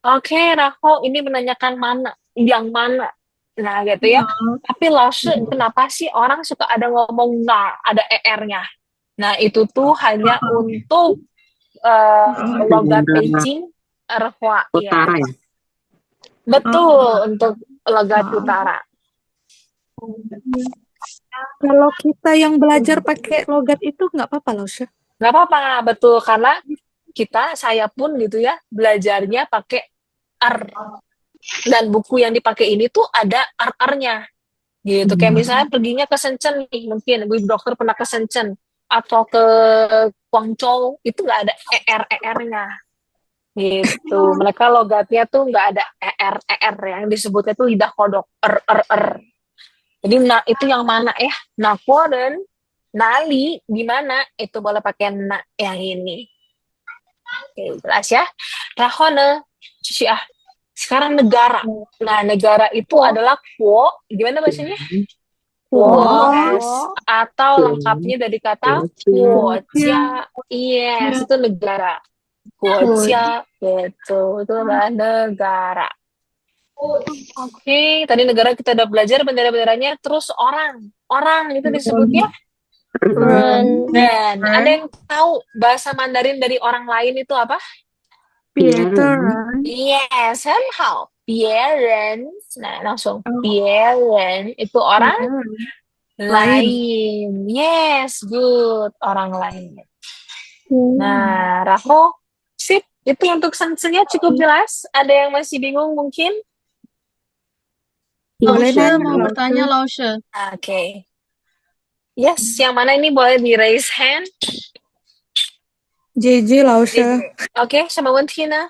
Oke, Raho ini menanyakan mana, yang mana. Nah, gitu ya. Tapi Lause, kenapa sih orang suka ada ngomong nah, ada er-nya? Nah, itu tuh hanya untuk logat Beijing, Erhua. Ya. utara ya. Betul, untuk logat utara. Kalau kita yang belajar pakai logat itu nggak apa-apa loh, Syah. Nggak apa-apa, betul. Karena saya pun gitu ya, belajarnya pakai R. Dan buku yang dipakai ini tuh ada R-nya. Gitu. Kayak misalnya perginya ke Shenzhen nih, mungkin Ibu Dokter pernah ke Shenzhen. Atau ke Guangzhou, itu nggak ada ER-nya. Gitu. Mereka logatnya tuh nggak ada ER yang disebutnya tuh lidah kodok. Jadi itu yang mana ya? Nakoden, nali, gimana? Itu boleh pakai na yang ini. Oke, jelas ya. Rahone, sekarang negara. Nah, negara itu adalah kuo. Gimana bahasanya? Kuo. Atau lengkapnya dari kata kuocia. Yes, itu negara. Kuocia, gitu. Itu adalah negara. Oke, tadi negara kita udah belajar bendera-benderanya. Terus orang itu disebutnya dan ada yang tahu bahasa Mandarin dari orang lain itu apa? Peter. Yes, somehow. Biaren. Nah, langsung. Biaren itu orang lain. Yes, good. Orang lain. Nah, Raho, sip. Itu untuk sensinya cukup jelas. Ada yang masih bingung mungkin? Laushe mau bertanya, Laushe. Oke. Yes, yang mana ini boleh di raise hand? JJ Laushe. Oke, sama Wentina.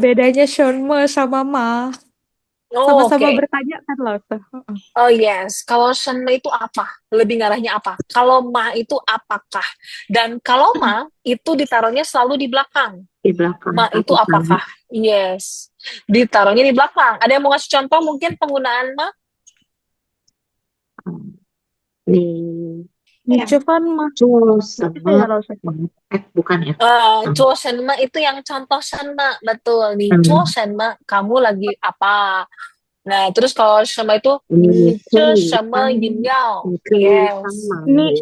Bedanya Shonme sama Ma. Oh, Sama-sama oke. bertanya kan Laushe. Oh yes, kalau Shenme itu apa? Lebih ngarahnya apa? Kalau Ma itu apakah? Dan kalau Ma itu ditaruhnya selalu di belakang. Di belakang. Ma itu apakah? Yes, ditaruhnya di belakang. Ada yang mau ngasih contoh mungkin penggunaan Ma? Nih, Cepat Ma. bukan ya? Cuo Shenme itu yang contoh Shenme, betul. Nih, Cuo Shenme, kamu lagi apa? Nah, terus kalau sama itu sama Yingyao. Yes. Ni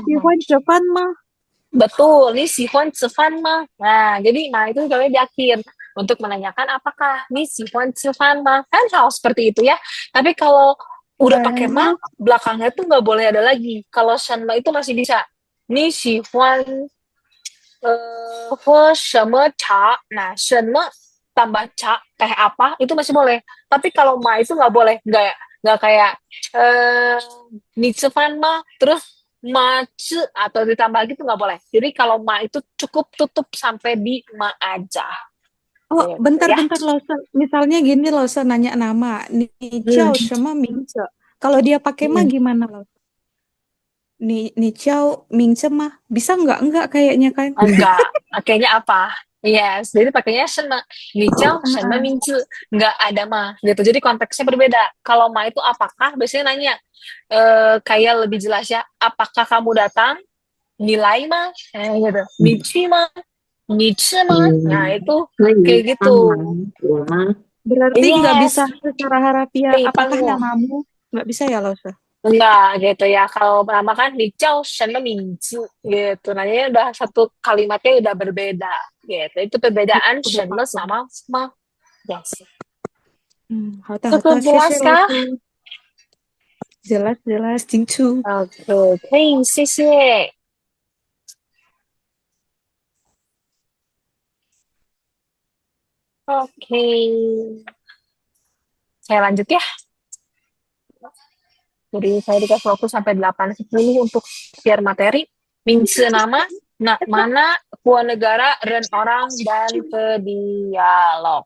Sihuan cepat mah. Betul, ni Sihuan cefan mah. Nah, jadi itu kalau di akhir untuk menanyakan apakah ni Sihuan cefan mah. Kan hal seperti itu ya. Tapi kalau udah pakai ma, belakangnya tuh nggak boleh ada lagi. Kalau shanma itu masih bisa. Ni Sihuan sama cha. Nah, shanma tambah ca teh apa itu masih boleh, tapi kalau ma itu nggak boleh, nggak kayak nitsufan ma terus ma atau ditambah gitu nggak boleh. Jadi kalau ma itu cukup tutup sampai di ma aja. Oh, bentar loh. Misalnya gini loh, nanya nama Nichao sama Mingce. Kalau dia pakai ma gimana loh? Nichao Mingce mah bisa nggak kayaknya kan? Enggak, kayaknya apa? Yes, jadi pakainya shenma, Nichao, shenma Mingzi, nggak ada ma, gitu. Jadi konteksnya berbeda. Kalau ma itu apakah, biasanya nanya, kayak lebih jelas ya, apakah kamu datang? Nilai ma, gitu. Nichi ma, nichi ma, nah itu kayak gitu. Berarti nggak bisa secara harafiah, apakah namamu? Nggak bisa ya, Losa? Enggak gitu ya, kalau pertama kan Nichao Shenme Mingzi gitu, nanya udah satu kalimatnya udah berbeda gitu. Itu perbedaan Shenme sama ma. Yes. Cukup jelas kah? Jelas, Jingchu. Oke, 谢谢。Oke, saya lanjut ya. Jadi saya dikasih waktu sampai 8.10 untuk share materi. Mingse nama, Nah, mana Pua negara, Ren orang, dan ke dialog.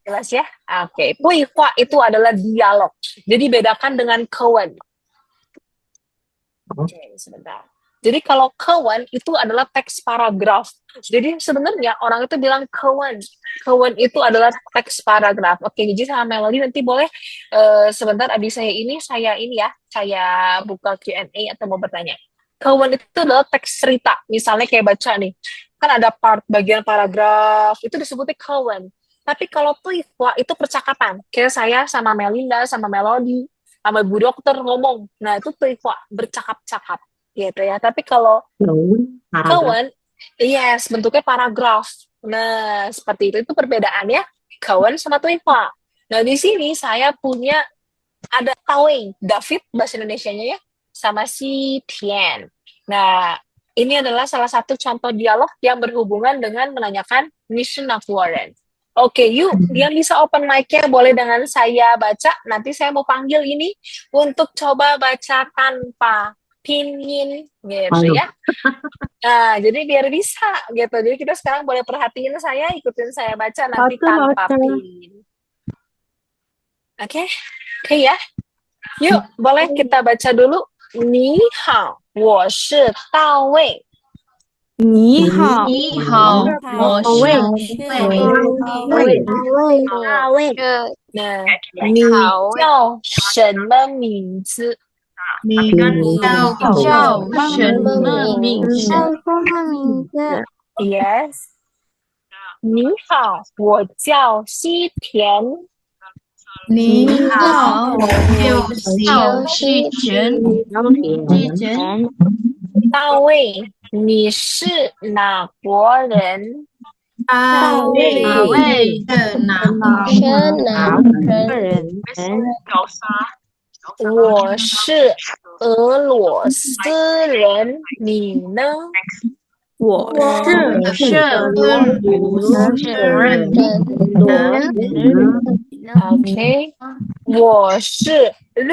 Jelas ya? Oke. Pui Hua itu adalah dialog. Jadi bedakan dengan kewen. Oke, sebentar. Jadi kalau kewen itu adalah teks paragraf. Jadi sebenarnya orang itu bilang kewen. Kewen itu adalah teks paragraf. Oke, jadi sama Melody nanti boleh sebentar abis saya ini ya, saya buka Q&A atau mau bertanya. Kewen itu adalah teks cerita. Misalnya kayak baca nih, kan ada bagian paragraf itu disebutnya kewen. Tapi kalau Puihua itu percakapan. Kayak saya sama Melinda, sama Melody, sama Bu Dokter ngomong. Nah, itu Puihua, bercakap-cakap gitu ya. Tapi kalau kawan, yes, bentuknya paragraf. Nah, seperti itu. Itu perbedaannya kawan sama Puihua. Nah, di sini saya punya ada Tawei, David bahasa Indonesianya ya, sama si Tian. Nah, ini adalah salah satu contoh dialog yang berhubungan dengan menanyakan mission of Warren. Oke, yuk, yang bisa open mic-nya boleh dengan saya baca. Nanti saya mau panggil ini untuk coba baca tanpa pinyin, gitu ya. Nah, jadi biar bisa, gitu. Jadi kita sekarang boleh perhatiin saya, ikutin saya baca nanti tanpa pin. Oke, oke ya. Yuk, boleh kita baca dulu. Ni hao, 我是大卫。你好，你好，我是大卫，那你叫什么名字？你叫什么名字？叫什么名字？ Yes，你好，我叫西田。你好，我叫西田。大卫，你是哪国人？大卫是哪人？我是俄罗斯人，你呢？我是俄罗斯人。OK，我是日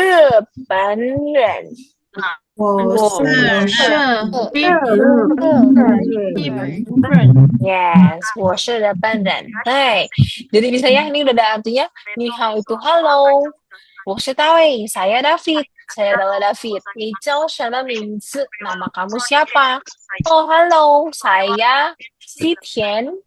本人。我是日本人。 Yes，我是日本人。Hai, jadi bisa ya, ini udah ada artinya. Ni hao itu halo. 我是大卫, saya David. Saya adalah David. 你叫什么名字? Nama kamu siapa? Oh, halo, saya si Tian.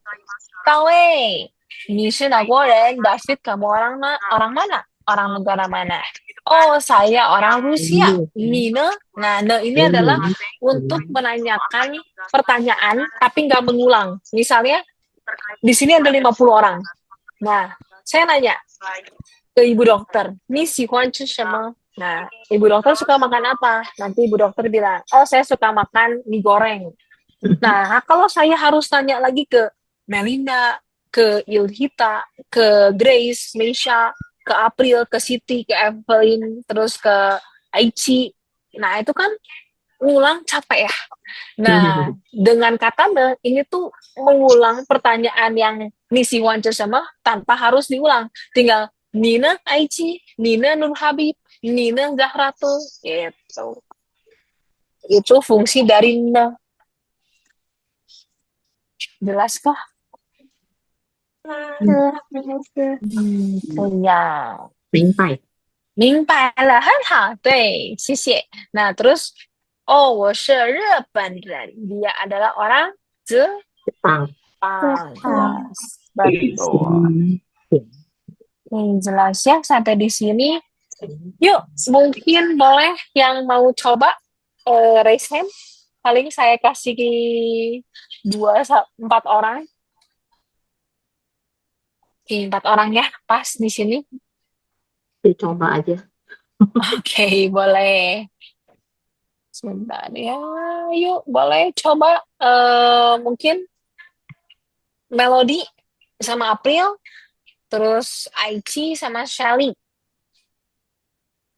大卫, 你是哪国人? David, kamu orang mana? Orang negara mana? Oh, saya orang Rusia. Ini Nah, ini adalah untuk menanyakan pertanyaan tapi nggak mengulang. Misalnya, di sini ada 50 orang. Nah, saya nanya ke ibu dokter, "Ni sihuan sama?" Nah, ibu dokter suka makan apa? Nanti ibu dokter bilang, "Oh, saya suka makan mie goreng." Nah, kalau saya harus tanya lagi ke Melinda, ke Ilhita, ke Grace, Meisha, ke April, ke Siti, ke Evelyn, terus ke Aichi. Nah, itu kan ngulang capek ya. Nah, dengan kata ini tuh mengulang pertanyaan yang misi wancur sama tanpa harus diulang. Tinggal Nina Aichi, Nina Nur Habib, Nina Zahratul, gitu. Itu fungsi dari na. Jelas kah? 呀，明白了，很好，对，谢谢。Nah, terus, oh, 我是日本人. Dia adalah orang Jepang. Yes, betul. Jelas ya sampai di sini. Yuk, mungkin boleh yang mau coba raise hand. Paling saya kasih 4 orang. 4 orang ya, pas di sini. Dicoba aja. Oke, boleh. Sebentar ya, yuk boleh coba mungkin Melody sama April, terus Aichi sama Shelly.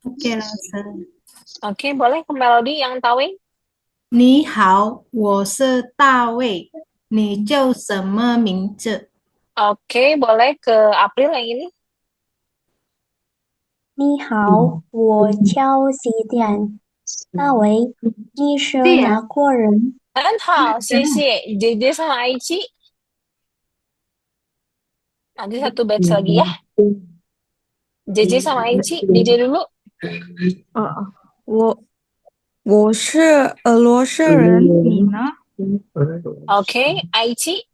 Oke, langsung. Oke, boleh ke Melody yang Tawei. 你好，我是大卫，你叫什么名字？ Oke, boleh ke April yang ini. 你好，我叫西点，大为，你是对呀、哪国人？很好，谢谢. JJ sama Aici. Nanti satu batch lagi ya. JJ sama Aici, DJ dulu. 我是俄罗斯人，你呢？ Oke, Aici.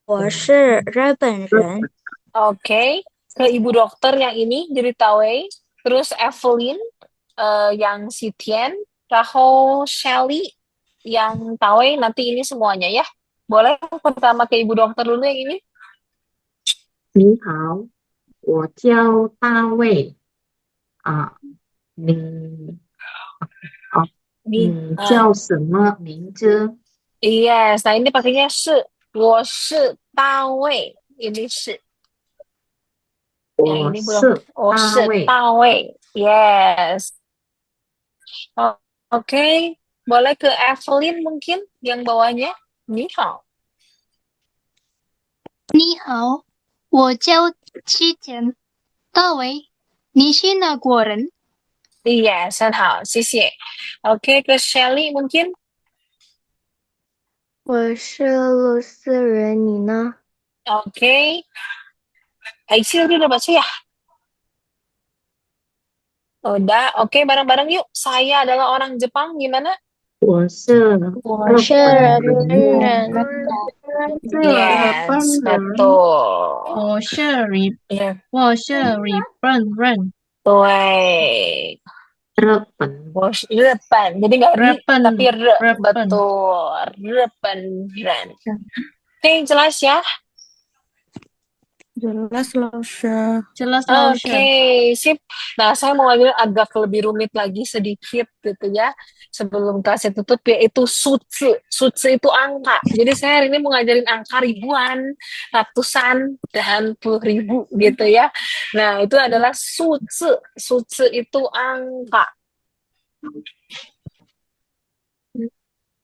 我是日本人。 Oke, ke ibu dokter yang ini dari Tawei. Terus Evelyn, yang si Tien. Rahel, Shelly, yang Tawei. Nanti ini semuanya ya. Boleh pertama ke ibu dokter dulu yang ini. 你好，我叫大卫啊，你你叫什么名字？ Yes, nah ini pakainya 是，我是大卫, ini 是. Yang 我 ini belum. 是我大是卫。大卫. Yes. Oke, boleh ke Evelyn mungkin yang bawahnya. 你好.你好，我叫七田。大为，你是哪国人？ Yes, 很好，谢谢. Oke, ke Shelly mungkin. 我是俄罗斯人，你呢？ Oke. Aisyah udah baca ya? Udah, oke, bareng-bareng yuk. Saya adalah orang Jepang, gimana? 我是我是日本人。 Yes, betul. 我是日 Iya, 我是日本人。 对. 日本 Repan, jadi nggak ri, Repen, tapi re, repen. betul. Repen. Oke, jelas ya? Jelas loh, Syah. Jelas Oke, sip. Nah, saya mau ambil agak lebih rumit lagi sedikit gitu ya. Sebelum kelasnya tutup, yaitu sutsu. Sutsu itu angka. Jadi saya hari ini mau ngajarin angka ribuan, ratusan, dan puluh ribu gitu ya. Nah, itu adalah sutsu. Sutsu itu angka.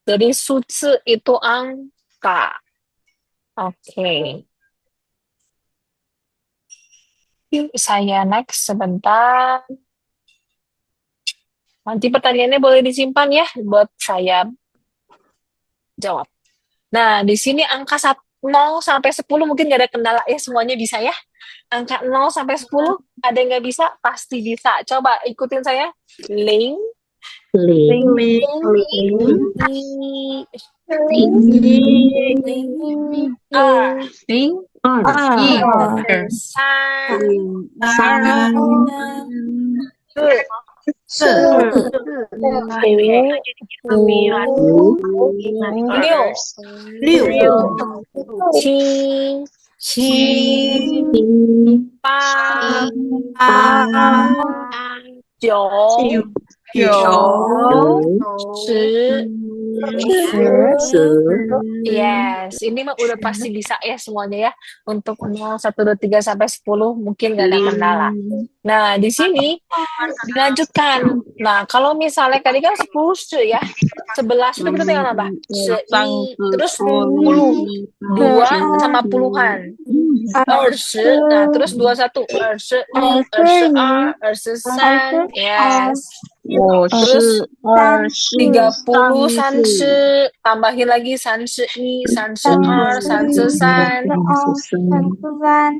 Jadi sutsu itu angka. Oke. Yuk, saya next sebentar. Nanti pertanyaannya boleh disimpan ya buat saya jawab. Nah, di sini angka 0 sampai 10 mungkin nggak ada kendala ya, semuanya bisa ya. Angka 0 sampai 10, ada yang nggak bisa? Pasti bisa. Coba ikutin saya. Ling, 零 二 二 三 三四五六七八九十Yes, ini mah udah pasti bisa ya semuanya ya. Untuk 0, 1, 2, 3 sampai 10 mungkin nggak ada kendala. Nah, di sini dilanjutkan. Nah, kalau misalnya tadi kan 10 ya. 11 itu kita tinggal nambah. Terus 10. 2 sama puluhan. 20. Nah, terus 21. 21, 22, 23. Yes. Terus 30 30, tambahin lagi 31, 32, 33.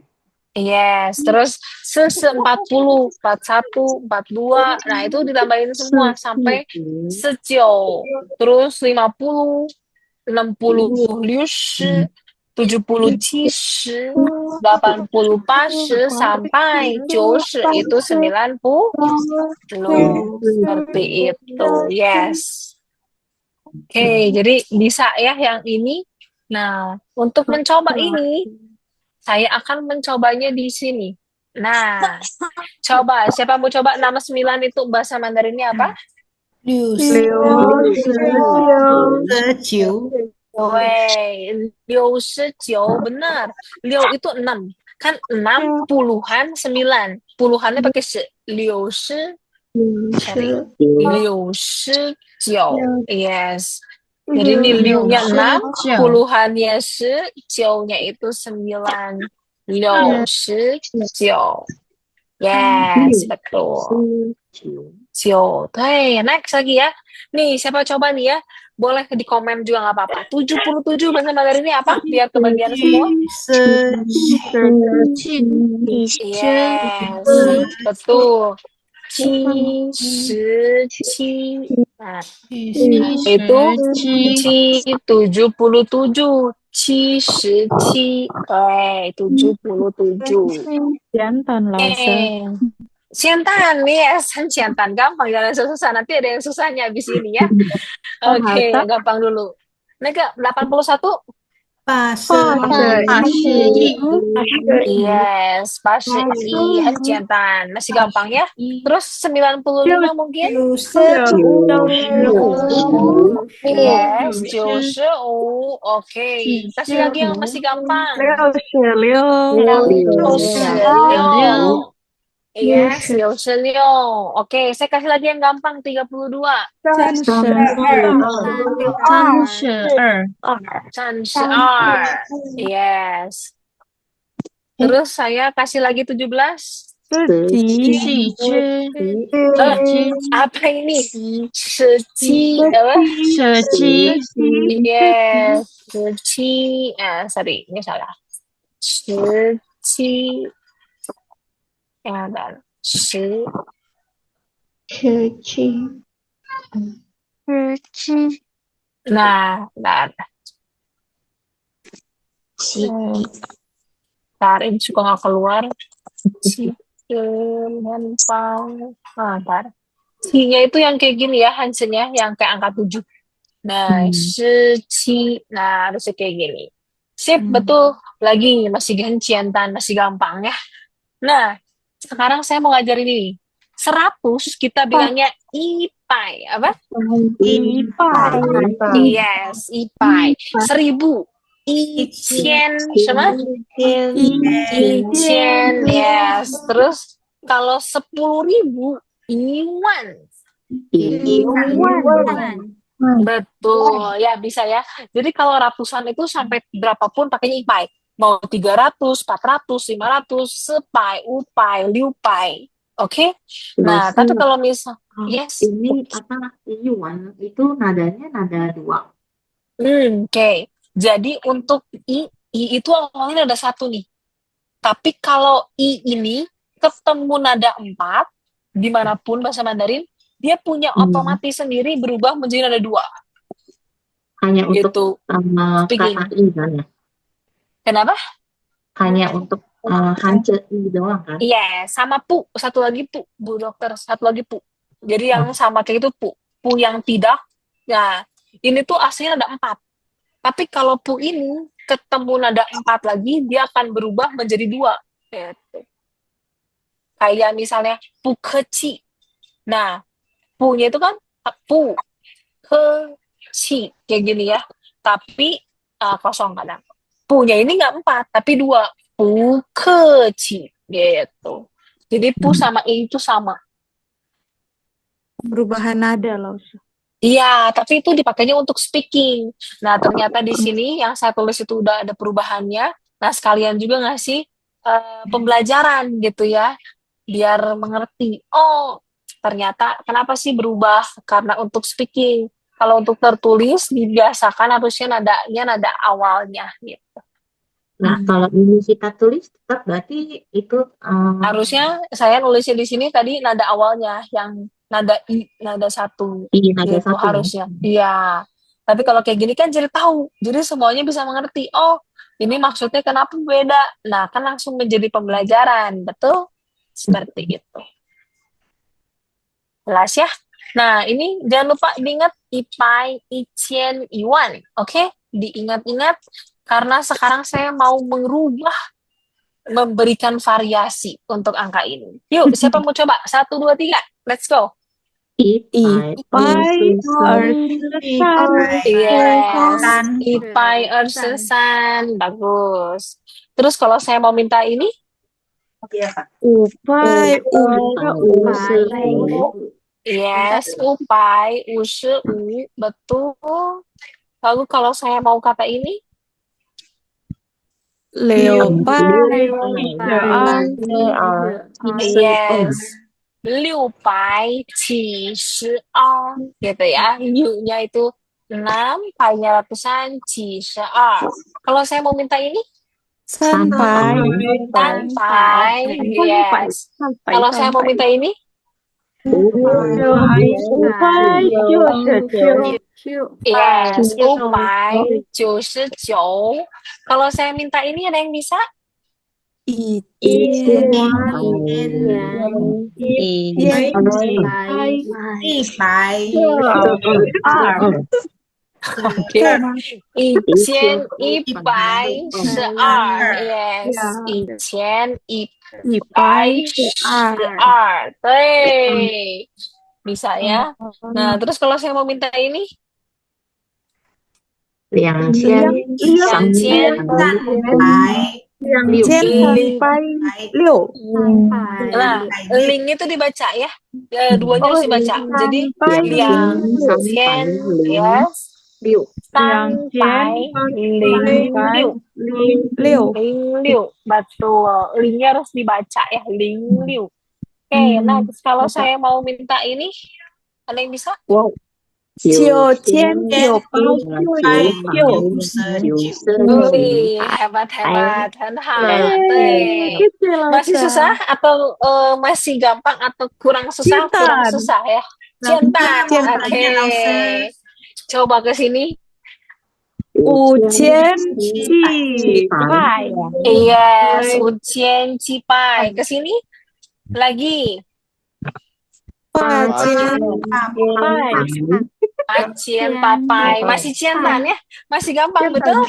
Yes, terus 40, 41, 42. Nah, itu ditambahin semua sampai 19. Terus 50, 60, 60, 70, 70, 80, 80 sampai 90 itu 90. Seperti itu. Yes. Oke, jadi bisa ya yang ini. Nah, untuk mencoba ini, saya akan mencobanya di sini. Nah, coba. Siapa mau coba nama 9 itu bahasa Mandarinnya apa? 对, 69, benar. 6 itu 6. Kan 6 puluhan 9. Puluhannya pakai 60. Cari. 69. Yes. Jadi ini 6-nya 6, puluhannya 9-nya itu 9. 69. Yes, betul. 19. 9. Next lagi ya. Nih, siapa coba nih ya? Boleh di komen juga nggak apa-apa. 77 bahasa Mandarinnya apa? Biar kebagian semua. Yes, betul. 77. Nah, itu 77. 77. Oke, 77. Jantan lah, Ustaz. Siantan, yes, siantan. Gampang, jangan susah. Nanti ada yang susahnya habis ini ya. Oke, yang gampang dulu. Nega, 81. 81， Yes, 81. Ciantan. Masih gampang ya. Terus 95 mungkin? Yes, 95. Oke. Kasih lagi yang masih gampang. 66. Yes, 66. Oke, saya kasih lagi yang gampang, 32. 32. Yes. Terus saya kasih lagi 17. Apa ini? 17. Apa? Yes. 17. Sorry, ini salah. 17. Ya, dan 10. Nah, dan ntar ini suka nggak keluar. Gampang. Ntar. C-nya itu yang kayak gini ya, Hansen-nya, yang kayak angka 7. Nah, 17. Nah, harusnya kayak gini. Sip, betul. Lagi, masih ganciantan, masih gampang ya. Nah, sekarang saya mau ngajarin ini. 100 kita bilangnya ipai. Apa? Yes, ipai. 1000. Ichen. Sama? Ichen. Yes. Terus, kalau 10.000, iwan. Betul. Ya, bisa ya. Jadi, kalau ratusan itu sampai berapapun pakainya ipai. Mau 300, 400, 500, sepai, upai, liupai. Oke? Nah, tapi kalau misal, yes. Ini apa, Yuan itu nadanya nada 2. Oke. Jadi untuk I itu awalnya ada 1 nih. Tapi kalau I ini ketemu nada 4, dimanapun bahasa Mandarin, dia punya otomatis sendiri berubah menjadi nada 2. Hanya untuk Gitu. kata I kan ya? Kenapa? Hanya untuk hance I doang kan? Iya, sama pu. Satu lagi pu, Bu Dokter. Satu lagi pu. Jadi yang sama kayak itu pu. Pu yang tidak. Nah, ini tuh aslinya ada 4. Tapi kalau pu ini ketemu nada 4 lagi, dia akan berubah menjadi 2. Gitu. Kayak misalnya pu keci. Nah, pu-nya itu kan pu keci. Kayak gini ya. Tapi kosong kadang. Pu-nya ini nggak 4, tapi 2. Pu keci. Gitu. Jadi pu sama i itu sama. Perubahan nada loh. Iya, tapi itu dipakainya untuk speaking. Nah, ternyata di sini yang saya tulis itu udah ada perubahannya. Nah, sekalian juga ngasih pembelajaran gitu ya, biar mengerti. Oh, ternyata kenapa sih berubah? Karena untuk speaking. Kalau untuk tertulis, dibiasakan harusnya nadanya nada awalnya gitu. Nah, kalau ini kita tulis tetap berarti itu Harusnya saya nulisnya di sini tadi nada awalnya, yang nada I, nada 1 nada gitu 1 harusnya. Iya. Tapi kalau kayak gini kan jadi tahu. Jadi semuanya bisa mengerti. Oh, ini maksudnya kenapa beda. Nah, kan langsung menjadi pembelajaran. Betul? Seperti itu. Jelas ya? Nah, ini jangan lupa diingat ipai, ichen, iwan. Oke? Diingat-ingat karena sekarang saya mau memberikan variasi untuk angka ini. Yuk, siapa mau coba? 1, 2, 3. Let's go. Ipai Yes, ipai ersesan. Bagus. Terus kalau saya mau minta ini? Upai, Yes, upai, use, betul. Lalu kalau saya mau kata ini? Leopard, Yes. 672gitu ya. U-nya itu 6, pai-nya ratusan, 72. Kalau saya mau minta ini, sampai, sampai. Yes. Kalau saya mau minta ini, yes, 599. Kalau saya minta ini ada yang bisa? 1,112 yes, 1112. 对， bisa ya. Nah, terus kalau saya mau minta ini, 6,6 nah, ling itu dibaca ya. Duanya harus dibaca. Jadi, liang qian, yes, sampai ling liu. Betul. Lingnya harus dibaca ya, ling liu. Oke, nah terus kalau saya mau minta ini, ada yang bisa? 9,999 hebat, 很好，对。Masih susah atau masih gampang atau kurang susah? Kurang susah ya. Cinta, oke. Coba ke sini. 5,700 Yes, 5,700. Ke sini lagi. 8,400. Masih cientan ya? Masih gampang, betul?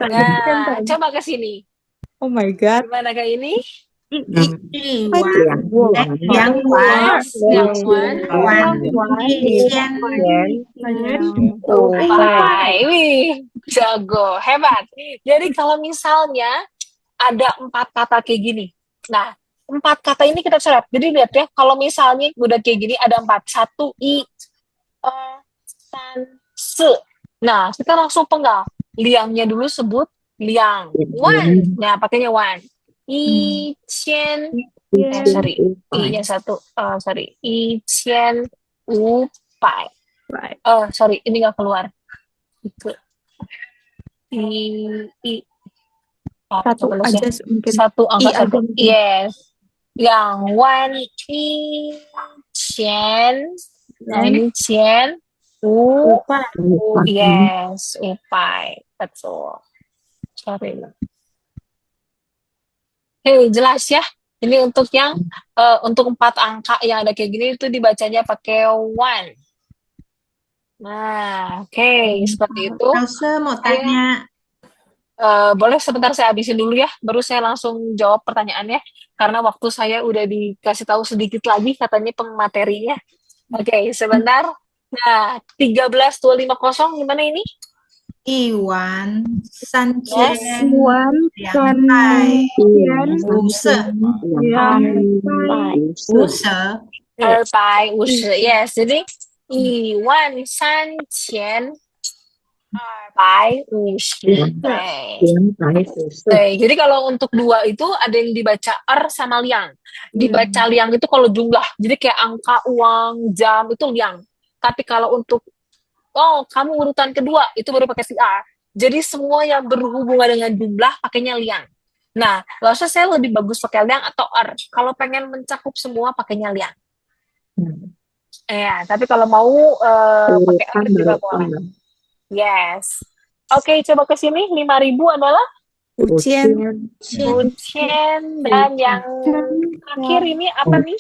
Nah, coba ke sini. Oh my god. Gimana kayak ini? Yang Wih, jago, hebat. Jadi kalau misalnya ada 4 kata kayak gini. Nah, 4 kata ini kita coret. Jadi lihat ya, kalau misalnya udah kayak gini ada 4. 1, i, san, se. Nah, kita langsung penggal. Liangnya dulu sebut liang. Wan. Nah, pakainya wan. I, qian. Sorry. I-nya 1. Sorry. I, qian, wu, pai. Sorry. Ini nggak keluar. Itu. I. Satu aja mungkin. 1 angka 1. mungkin. Yes. Yang wan, i, qian. Nah, ini qian. Yes, upai. Betul. Sorry. Hei, jelas ya. Ini untuk yang untuk 4 angka yang ada kayak gini itu dibacanya pakai one. Nah, oke, seperti itu. Elsa mau tanya. Boleh sebentar saya habisin dulu ya, baru saya langsung jawab pertanyaannya, karena waktu saya udah dikasih tahu sedikit lagi katanya pematerinya. Oke, sebentar. Nah, 13,250 gimana ini? Iwan Sanchez Iwan Yes, jadi Iwan Sanchez 250. Jadi kalau untuk 2 itu ada yang dibaca er sama liang. Dibaca liang itu kalau jumlah. Jadi kayak angka, uang, jam itu liang. Tapi kalau untuk kamu urutan kedua itu baru pakai si a. Jadi semua yang berhubungan dengan jumlah pakainya liang. Nah, lalu saya lebih bagus pakai liang atau er. Kalau pengen mencakup semua pakainya liang. Tapi kalau mau pakai er juga boleh. Yes. Oke, coba ke sini. 5.000 adalah Ujian. Dan yang akhir ini apa nih?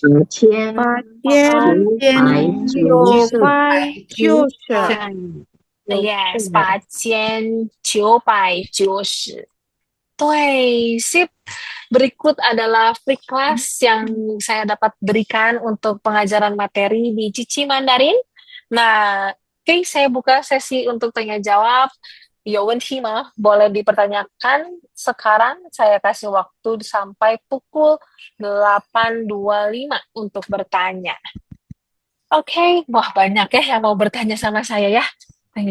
Yes, 8,990. Sip. Berikut adalah free class yang saya dapat berikan untuk pengajaran materi di Cici Mandarin. Nah, oke, saya buka sesi untuk tanya jawab. Mah, boleh dipertanyakan sekarang. Saya kasih waktu sampai pukul 8.25 untuk bertanya. Oke, wah banyak ya yang mau bertanya sama saya ya. Tanya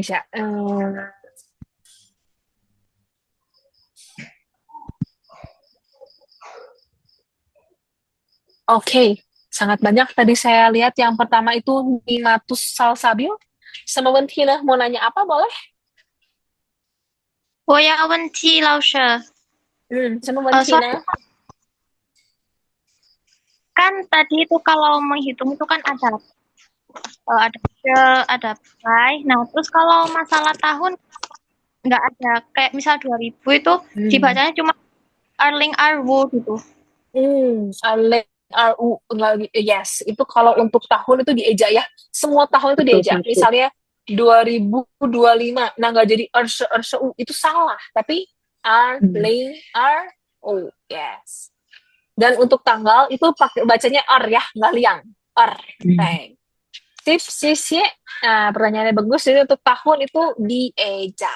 Oke, sangat banyak. Tadi saya lihat yang pertama itu Nimatus Salsabil. Sama Wentina mau nanya apa boleh? 我要问题，老师。sama Soalnya Wentina. kan tadi itu kalau menghitung itu kan ada ada pai. Nah, terus kalau masalah tahun nggak ada kayak misal 2000 itu dibacanya cuma Arling Arwu gitu. Arling RU yes, itu kalau untuk tahun itu dieja ya. Semua tahun itu dieja. Misalnya 2025, nah nggak jadi RSU itu salah, tapi Arling RU yes. Dan untuk tanggal itu pakai bacanya R ya, nggak liang. R. Tips sih, nah pertanyaannya bagus. Jadi untuk tahun itu dieja.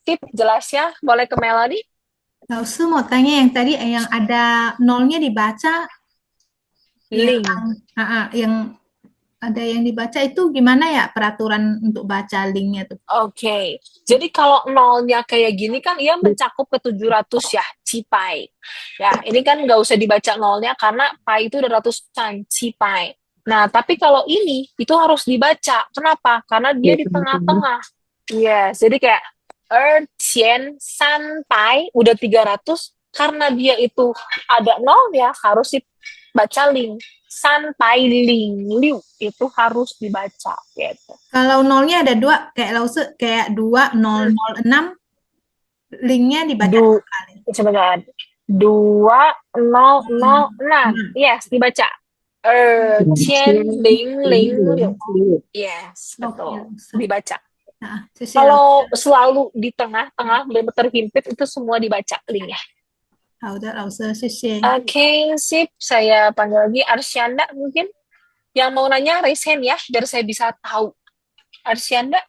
Tip jelas ya, boleh ke Melody. Lausu mau tanya yang tadi yang ada nolnya dibaca, Ling. yang ada yang dibaca itu gimana ya peraturan untuk baca linknya tuh? Oke, jadi kalau nolnya kayak gini kan ia mencakup ke 700 ya, cipai. Ya, ini kan nggak usah dibaca nolnya karena pai itu udah ratusan, cipai. Nah, tapi kalau ini itu harus dibaca. Kenapa? Karena dia di tengah-tengah. Yes, jadi kayak Qian San Pai udah 300 karena dia itu ada nolnya harus dibaca ling. San Pai Ling Liu itu harus dibaca gitu. Kalau nolnya ada dua kayak Lause kayak 2006 linknya dibaca sekali. Sebentar. 2006 yes dibaca. Qian Ling Ling Liu. Yes, betul. Dibaca. Kalau selalu di tengah-tengah benar terhimpit itu semua dibaca linknya. Oke, sip. Saya panggil lagi Arsyanda mungkin. Yang mau nanya raise hand ya, biar saya bisa tahu. Arsyanda.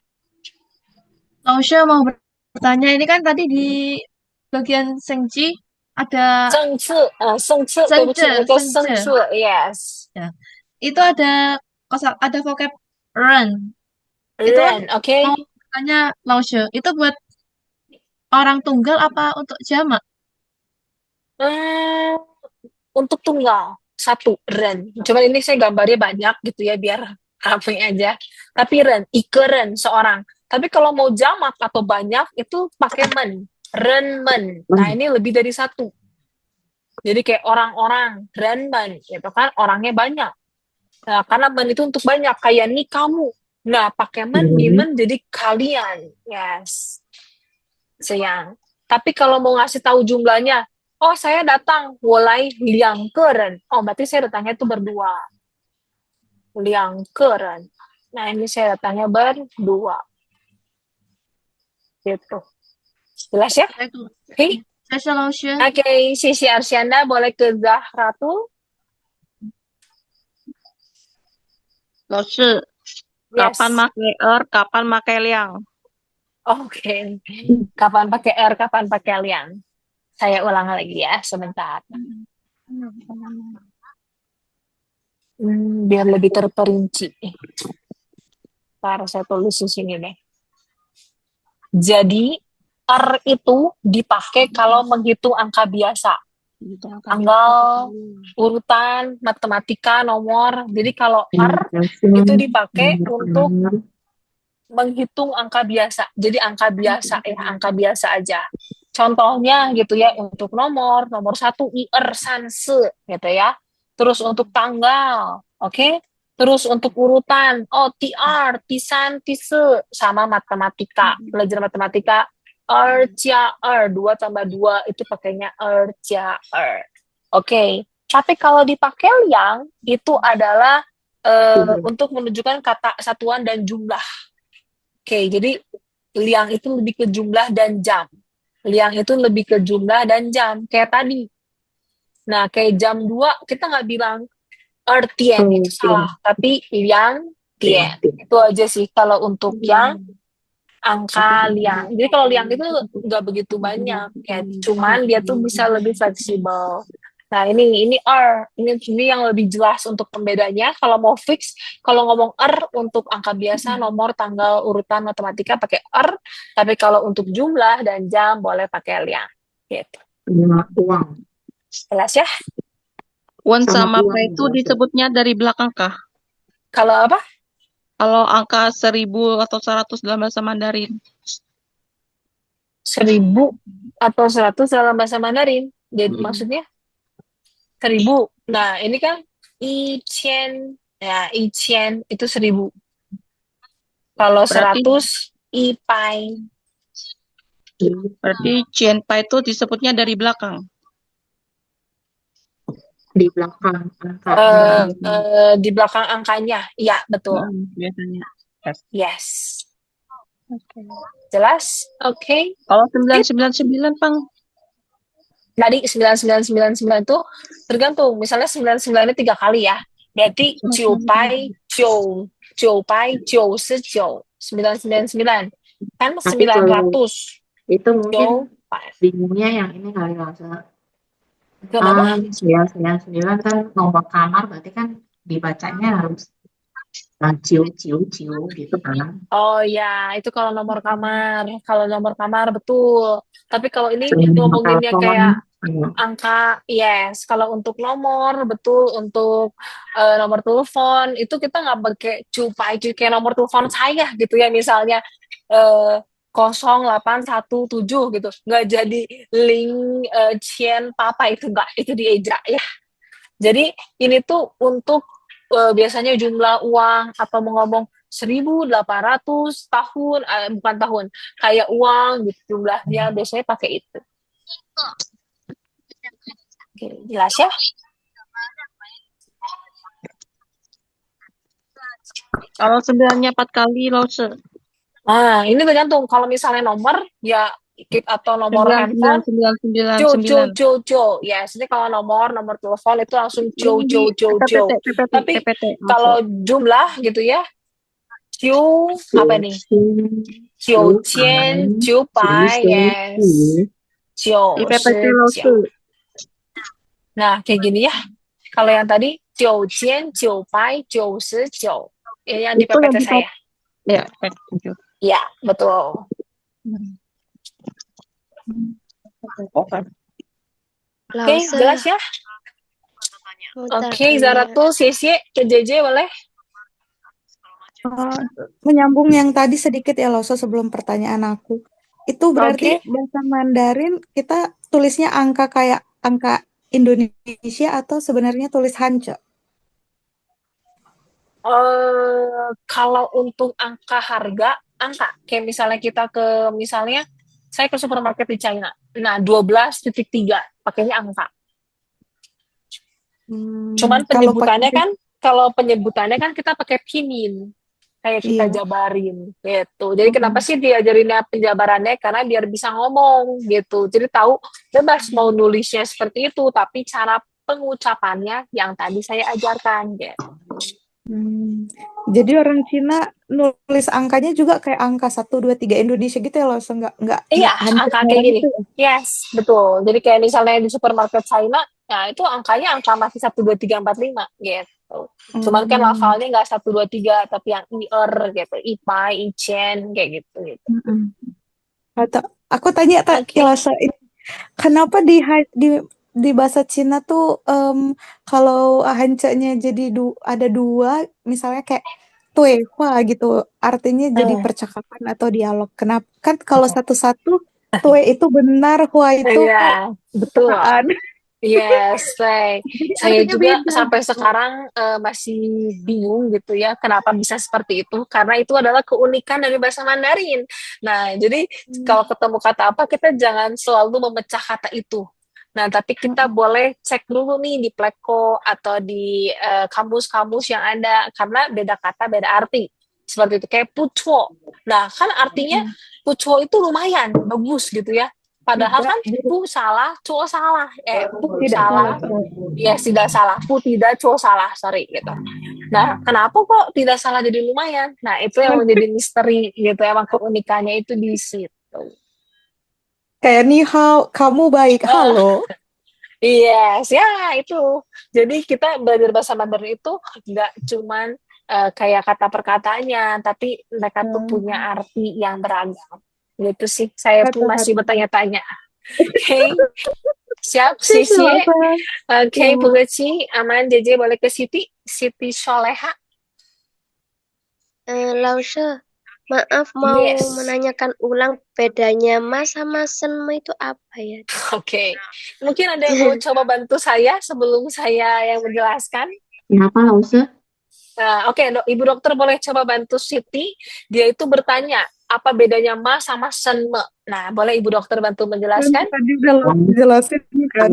Lausha mau bertanya, ini kan tadi di bagian Sengci ada Sengci, yes. Ya. Itu ada vocab run. Itu kan oke. mau bertanya Lausha, itu buat orang tunggal apa untuk jamak? Untuk tunggal satu ren. Cuman ini saya gambarnya banyak gitu ya biar ramai aja. Tapi ren, ikeren seorang. Tapi kalau mau jamak atau banyak itu pakai men, ren men. Nah ini lebih dari satu. Jadi kayak orang-orang, ren men, gitu kan orangnya banyak. Nah, karena men itu untuk banyak kayak nih kamu. Nah pakai men, di men jadi kalian, yes. Sayang. Tapi kalau mau ngasih tahu jumlahnya, oh saya datang, mulai liang keren. Oh berarti saya datangnya itu berdua. Liang keren. Nah ini saya datangnya berdua. Gitu. Jelas ya? Oke. Oke, Sisi Arsyanda boleh ke Zahratul. Laushe, kapan pakai kapan pakai liang? Oke. Kapan pakai kapan pakai liang? Saya ulang lagi ya, sebentar. Biar lebih terperinci. Ntar saya tulis di sini deh. Jadi, R itu dipakai kalau menghitung angka biasa. Tanggal, urutan, matematika, nomor. Jadi kalau R itu dipakai untuk menghitung angka biasa. Jadi angka biasa ya, angka biasa aja. Contohnya gitu ya, untuk nomor 1 IR sanse gitu ya. Terus untuk tanggal, oke? Terus untuk urutan, TR, tisan, tise, sama matematika. Belajar matematika, jia, 2 tambah 2 itu pakainya jia, Oke. Tapi kalau dipakai liang, itu adalah untuk menunjukkan kata satuan dan jumlah. Oke, jadi liang itu lebih ke jumlah dan jam. Liang itu lebih ke jumlah dan jam, kayak tadi. Nah, kayak jam 2, kita nggak bilang Tien, itu salah. Tapi liang, tien. Itu aja sih kalau untuk yang angka liang. Jadi kalau liang itu nggak begitu banyak. Ya. Cuman dia tuh bisa lebih fleksibel. Nah, ini R. Ini yang lebih jelas untuk pembedanya. Kalau mau fix, kalau ngomong R untuk angka biasa, nomor, tanggal, urutan, matematika pakai R. Tapi kalau untuk jumlah dan jam boleh pakai liang. Gitu. Jelas ya? Wan Sama sama uang pai itu juga. disebutnya dari belakang kah? Kalau apa? Kalau angka 1000 atau 100 dalam bahasa Mandarin. 1000 atau 100 dalam bahasa Mandarin. Jadi maksudnya 1000. Nah, ini kan ichen. Ya, ichen itu 1000. Kalau Berarti 100 ipai. berarti Cian Pai itu disebutnya dari belakang. Di belakang angka Di belakang angkanya. Iya, betul. Biasanya. Yes. Oke. Jelas? Oke. Kalau 999, Pang. Tadi 9999 tuh tergantung. Misalnya 99-nya 3 kali ya. Berarti 999 kan Tapi kalau 900. itu mungkin 9 bingungnya yang ini kali Lasa. Kenapa? 999 kan nomor kamar, berarti kan dibacanya harus ciu ciu ciu gitu kan. Oh ya, itu kalau nomor kamar. Kalau nomor kamar betul. Tapi kalau ini Nomor ngomonginnya telepon. kayak angka, yes. Kalau untuk nomor, betul. Untuk nomor telepon, itu kita nggak pakai cupai kayak nomor telepon saya gitu ya. Misalnya 0817 gitu. Nggak jadi link Cien Papa itu nggak. Itu dieja ya. Jadi ini tuh untuk biasanya jumlah uang atau mau ngomong 1.800 tahun, bukan tahun, kayak uang gitu jumlahnya biasanya pakai itu. Oke, jelas ya? Kalau 9-nya 4 kali, Lause. Nah, ini tergantung. Kalau misalnya nomor, ya atau nomor handphone, 99999. ya, jadi kalau nomor telepon itu langsung jo. Tapi kalau jumlah gitu ya, apa nih? Cian, pai, yes. Nah, kayak gini ya. Kalau yang tadi, 9,900, 99. Yang di PPT saya. Ya, Ya, betul. Oke, jelas ya? Oke, Zaratul, Sisi, ke JJ boleh? Menyambung yang tadi sedikit ya Loso sebelum pertanyaan aku. Itu berarti bahasa Mandarin kita tulisnya angka kayak angka Indonesia atau sebenarnya tulis Hanja? Kalau untuk angka harga, angka. Kayak misalnya kita misalnya saya ke supermarket di China. Nah, 12.3 pakainya angka. Cuman penyebutannya kan kita pakai pinin. Kayak kita jabarin gitu. Jadi kenapa sih diajarinnya penjabarannya? Karena biar bisa ngomong gitu. Jadi tahu bebas mau nulisnya seperti itu, tapi cara pengucapannya yang tadi saya ajarkan gitu. Jadi orang Cina nulis angkanya juga kayak angka 1, 2, 3 Indonesia gitu ya loh, enggak Iya, angka kayak gini. Yes, betul. Jadi kayak misalnya di supermarket China, ya itu angkanya angka masih 1, 2, 3, 4, 5 gitu. Cuman kan lafalnya nggak 1, 2, 3, tapi yang IR gitu, ipai, ichen, kayak gitu. Atau aku tanya Ilasa, kenapa di bahasa Cina tuh kalau hancanya jadi ada 2, misalnya kayak tuehua gitu, artinya jadi percakapan atau dialog. Kenapa? Kan kalau satu-satu tue itu benar, hua itu betul. Yes, saya juga beda. sampai sekarang masih bingung gitu ya, kenapa bisa seperti itu, karena itu adalah keunikan dari bahasa Mandarin. Nah, jadi kalau ketemu kata apa, kita jangan selalu memecah kata itu. Nah, tapi kita boleh cek dulu nih di Pleco atau di kamus-kamus yang ada, karena beda kata, beda arti. Seperti itu, kayak puco. Nah, kan artinya puco itu lumayan, bagus gitu ya. Padahal kan pu salah, co salah. Pu salah, tidak salah. Pu tidak, co salah, sorry gitu. Nah, kenapa kok tidak salah jadi lumayan? Nah, itu yang menjadi misteri gitu. Emang keunikannya itu di situ. Kayak ni hao, kamu baik, halo. Yes, ya itu. Jadi kita belajar bahasa Mandarin itu nggak cuman kayak kata perkataannya, tapi mereka tuh punya arti yang beragam. Gitu sih, saya pun masih bertanya-tanya. Oke. Siap, Sisi Sisi. Lasa. Oke, Ya. Bu Geci, aman. JJ boleh ke Siti Soleha. Lause, maaf mau Yes. menanyakan ulang bedanya mas sama senma itu apa ya? Oke. Mungkin ada yang mau coba bantu saya sebelum saya yang menjelaskan. Ya apa Lause? Nah, oke, Ibu dokter boleh coba bantu Siti. Dia itu bertanya, apa bedanya ma sama senme? Nah, boleh Ibu dokter bantu Kan menjelaskan? tadi udah dijelasin kan.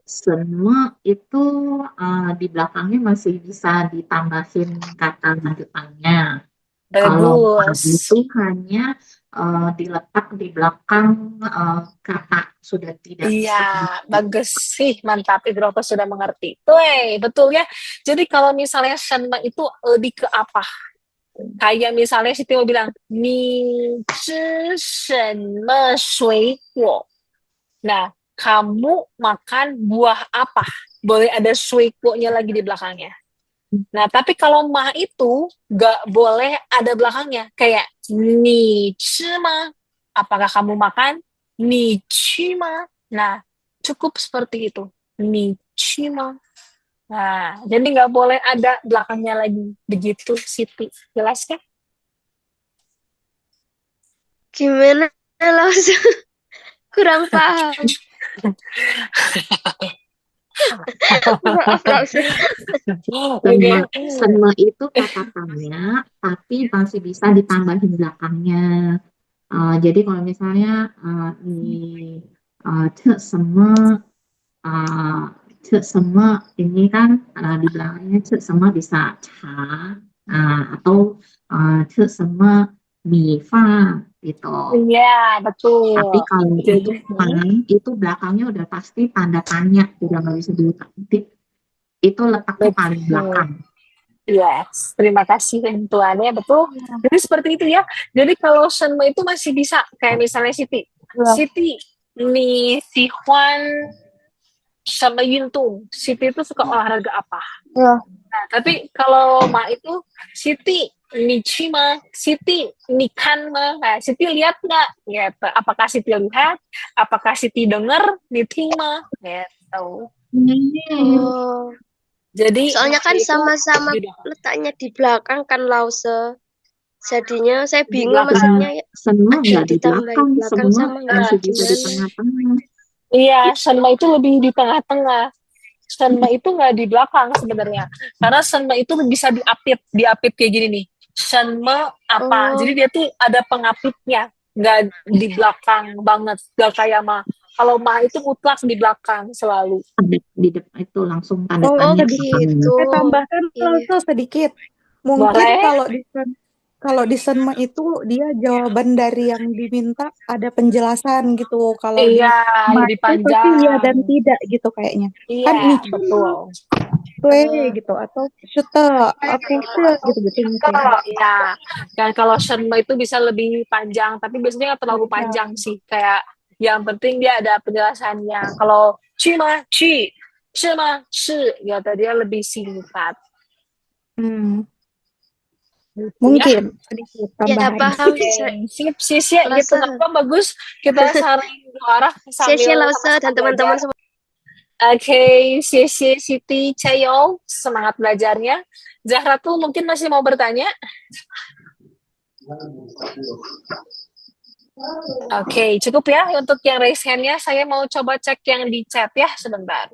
Semua itu di belakangnya masih bisa ditambahin kata lanjutannya. Kalau ma Bagus. itu hanya diletak di belakang kata sudah tidak Iya, bisa. bagus sih, mantap. Ibu dokter sudah mengerti. Tuh, betul ya. Jadi kalau misalnya senme itu lebih ke apa? Kayak misalnya Siti mau bilang, 你吃什么水果? Nah, kamu makan buah apa? Boleh ada suikunya lagi di belakangnya. Nah, tapi kalau ma itu nggak boleh ada belakangnya. Kayak, 你吃吗? Apakah kamu makan? 你去吗? Nah, cukup seperti itu. 你去吗? Nah, jadi nggak boleh ada belakangnya lagi. Begitu, Siti. Jelas kan? Gimana Lause? Kurang paham. Maaf Lause. Senma itu katakannya, tapi masih bisa ditambahin belakangnya. Jadi kalau misalnya semua ini kan di belakangnya semua bisa ca atau semua mifa gitu. Iya, betul. Tapi kalau Jadi, untuk itu belakangnya udah pasti tanda tanya, udah nggak bisa diutak-utik. Itu letaknya paling belakang. yes, terima kasih bantuannya, betul. Jadi seperti itu ya. Jadi kalau senma itu masih bisa, kayak misalnya Siti. Siti, ni sihuan sama yuntung. Siti itu suka olahraga apa? Nah, tapi kalau ma itu, Siti, ni cima, Siti, ni kan ma. Nah, Siti lihat nggak? Gitu. Apakah Siti lihat? Apakah Siti dengar? Ni ma. Gitu. Oh, Jadi soalnya ma kan itu sama-sama di letaknya di belakang kan Lause. Jadinya saya di bingung belakang. maksudnya Semua ada nggak di ditambahin belakang, belakang semua sama nggak masih bisa di gimana? tengah-tengah. Iya, senma itu lebih di tengah-tengah. Senma itu nggak di belakang sebenarnya. Karena senma itu bisa diapit kayak gini nih. Senma apa? Jadi Oh, dia tuh ada pengapitnya, nggak di belakang banget, nggak kayak ma. Kalau ma itu mutlak di belakang selalu. Di depan itu langsung tanda Oh, tanya sedikit. gitu. Saya tambahkan Iya. Lasa sedikit. Mungkin Boleh? kalau di Senma itu dia jawaban dari yang diminta ada penjelasan gitu. Kalau di Iya, Ma lebih itu pasti iya dan panjang. tidak gitu kayaknya. Kan Iya, Nichuma betul. kue gitu atau Shute aku gitu-gitu mungkin. Iya. Dan kalau Shenmue itu bisa lebih panjang, tapi biasanya nggak terlalu panjang sih. Kayak yang penting dia ada penjelasannya. Kalau cuma ci, cuma shi, gitu dia lebih singkat. Hmm, Gitu ya. mungkin sedikit Ya tambahan. paham. Sip, sisi gitu. Lause. Apa bagus kita saling dua arah Xie sambil Lause sama-sama dan teman-teman belajar. semua. Oke, Siti Chayo, semangat belajarnya. Zahra tuh mungkin masih mau bertanya. Oke, cukup ya untuk yang raise hand-nya. Saya mau coba cek yang di chat ya sebentar.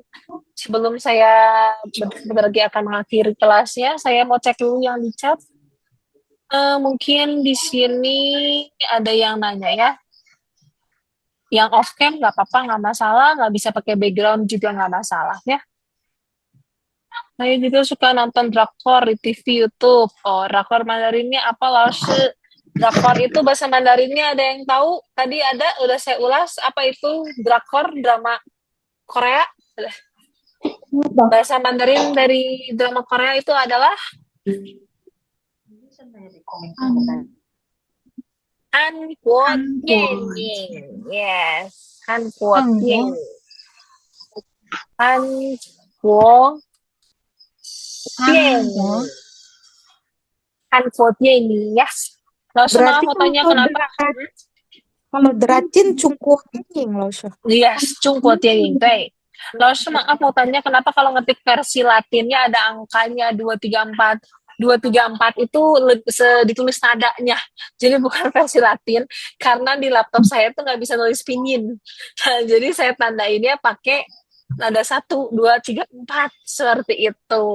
Sebelum saya lagi akan mengakhiri kelasnya, saya mau cek dulu yang di chat. Mungkin di sini ada yang nanya ya. Yang off cam nggak apa-apa, nggak masalah. Nggak bisa pakai background juga nggak masalah ya. Saya juga suka nonton drakor di TV YouTube. Oh, drakor Mandarinnya apa loh? Drakor itu bahasa Mandarinnya ada yang tahu? Tadi ada, udah saya ulas. Apa itu drakor, drama Korea? Bahasa Mandarin dari drama Korea itu adalah Hankuotienning. Yes, Hankuotienning. Hankuotienning, yes. Langsung Berarti mau tanya kalau kenapa? Kalau derajin cukup tinggi loh, Syah. Yes, Cungkuo Tiangying,对. Lalu maaf mau tanya kenapa kalau ngetik versi Latinnya ada angkanya 234. 234 itu ditulis nadanya. Jadi bukan versi Latin karena di laptop saya tuh nggak bisa nulis pinyin. Nah, jadi saya tandainnya pakai nada 1, 2, 3, 4 seperti itu.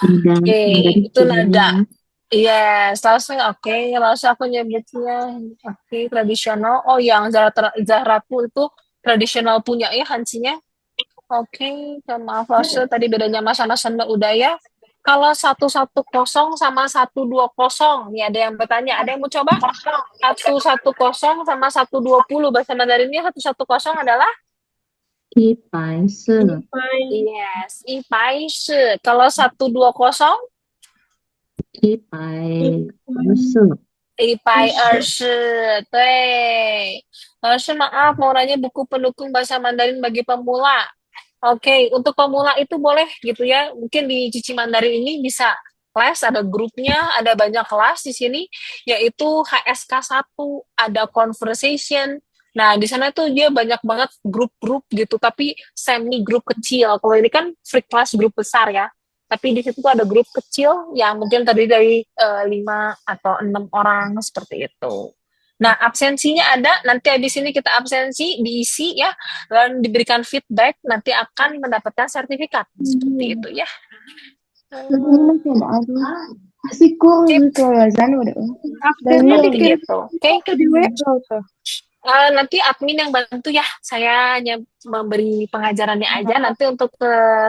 Nada Oke, itu kecilnya. nada. Iya, langsung oke. Langsung aku nyebutnya oke tradisional. Oh, yang Zahratu itu tradisional punya ya Hansinya. Oke, maaf Lause, tadi bedanya Mas sama Senda udah ya. Kalau 110 sama 120, nih ada yang bertanya, ada yang mau coba? 110 sama 120 bahasa Mandarinnya 110 adalah 110. yes, 110. Kalau 120 120. 120,对. Lalu maaf mau nanya buku pendukung bahasa Mandarin bagi pemula. Oke, untuk pemula itu boleh gitu ya. Mungkin di Cici Mandarin ini bisa les, ada grupnya, ada banyak kelas di sini, yaitu HSK 1, ada conversation. Nah, di sana tuh dia banyak banget grup-grup gitu, tapi semi grup kecil. Kalau ini kan free class grup besar ya. Tapi di situ tuh ada grup kecil yang mungkin terdiri dari 5 atau 6 orang seperti itu. Nah, absensinya ada, nanti habis ini kita absensi, diisi ya, dan diberikan feedback, nanti akan mendapatkan sertifikat. Seperti itu ya. Masih kurang Sip. gitu alasan udah. Absennya Seperti dikirim itu. Oke. ke di WA tuh. Nanti admin yang bantu ya, saya hanya memberi pengajarannya aja. Nanti untuk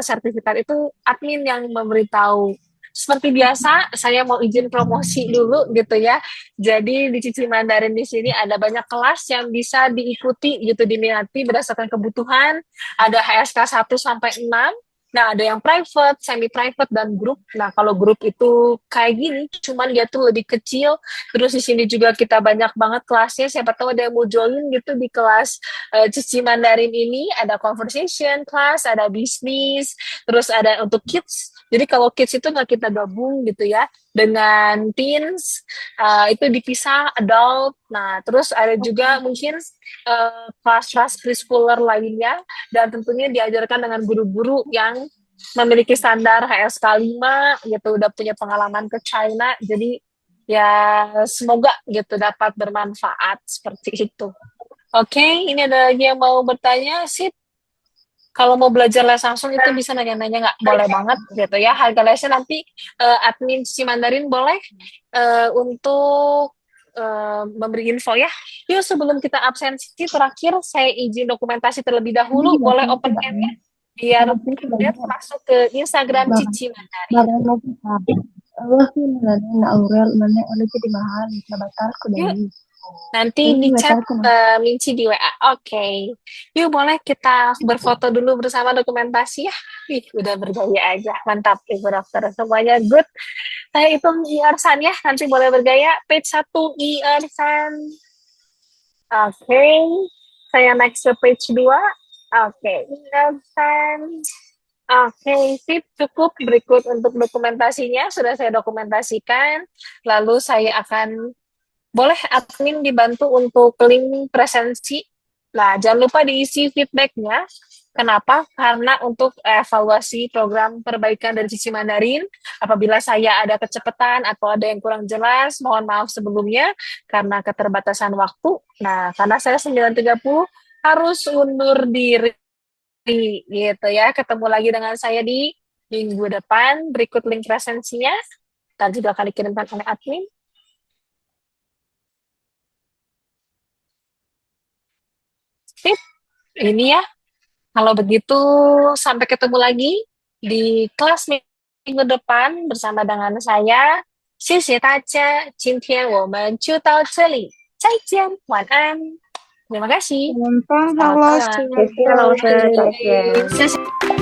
sertifikat itu admin yang memberitahu. Seperti biasa, saya mau izin promosi dulu gitu ya. Jadi di Cici Mandarin di sini ada banyak kelas yang bisa diikuti gitu, diminati berdasarkan kebutuhan. Ada HSK 1 sampai 6. Nah, ada yang private, semi private dan grup. Nah, kalau grup itu kayak gini, cuman dia tuh lebih kecil. Terus di sini juga kita banyak banget kelasnya. Siapa tahu ada yang mau join gitu di kelas Cici Mandarin ini. Ada conversation class, ada bisnis, terus ada untuk kids. Jadi kalau kids itu nggak kita gabung gitu ya dengan teens, itu dipisah adult. Nah, terus ada juga mungkin kelas-kelas preschooler lainnya, dan tentunya diajarkan dengan guru-guru yang memiliki standar HSK 5 gitu, udah punya pengalaman ke China. Jadi ya semoga gitu dapat bermanfaat seperti itu. Oke, ini ada lagi yang mau bertanya, Sip. Kalau mau belajar les langsung itu bisa nanya-nanya, nggak boleh banget gitu ya. Harga lesnya nanti admin si Mandarin boleh untuk memberi info ya. Yuk sebelum kita absensi terakhir saya izin dokumentasi terlebih dahulu. Boleh open cam-nya biar lihat masuk ke Instagram Cici Mandarin. Allah sih nak Aurel mana oleh jadi mahal batal ku dari. Nanti di chat Minci di WA. Oke. Yuk boleh kita berfoto dulu bersama dokumentasi ya. Ih, udah bergaya aja. Mantap Ibu Dokter. Semuanya good. Saya hitung Iarsan ya. Nanti boleh bergaya. Page 1 Iarsan. Oke. Saya next ke page 2. Oke. Iarsan. Oke, sip, cukup. Berikut untuk dokumentasinya sudah saya dokumentasikan. Lalu saya akan boleh admin dibantu untuk link presensi. Nah, jangan lupa diisi feedback-nya. Kenapa? Karena untuk evaluasi program perbaikan dari Cici Mandarin, apabila saya ada kecepatan atau ada yang kurang jelas, mohon maaf sebelumnya karena keterbatasan waktu. Nah, karena saya 9.30 harus undur diri gitu ya. Ketemu lagi dengan saya di minggu depan. Berikut link presensinya. Dan juga akan dikirimkan oleh admin. Sip, ini ya. Kalau begitu, sampai ketemu lagi di kelas minggu depan bersama dengan saya. 谢谢大家，今天我们就到这里，再见，晚安。Terima kasih. Gampang, Selamat halo, malam. Terima kasih, Oke, 再见。谢谢。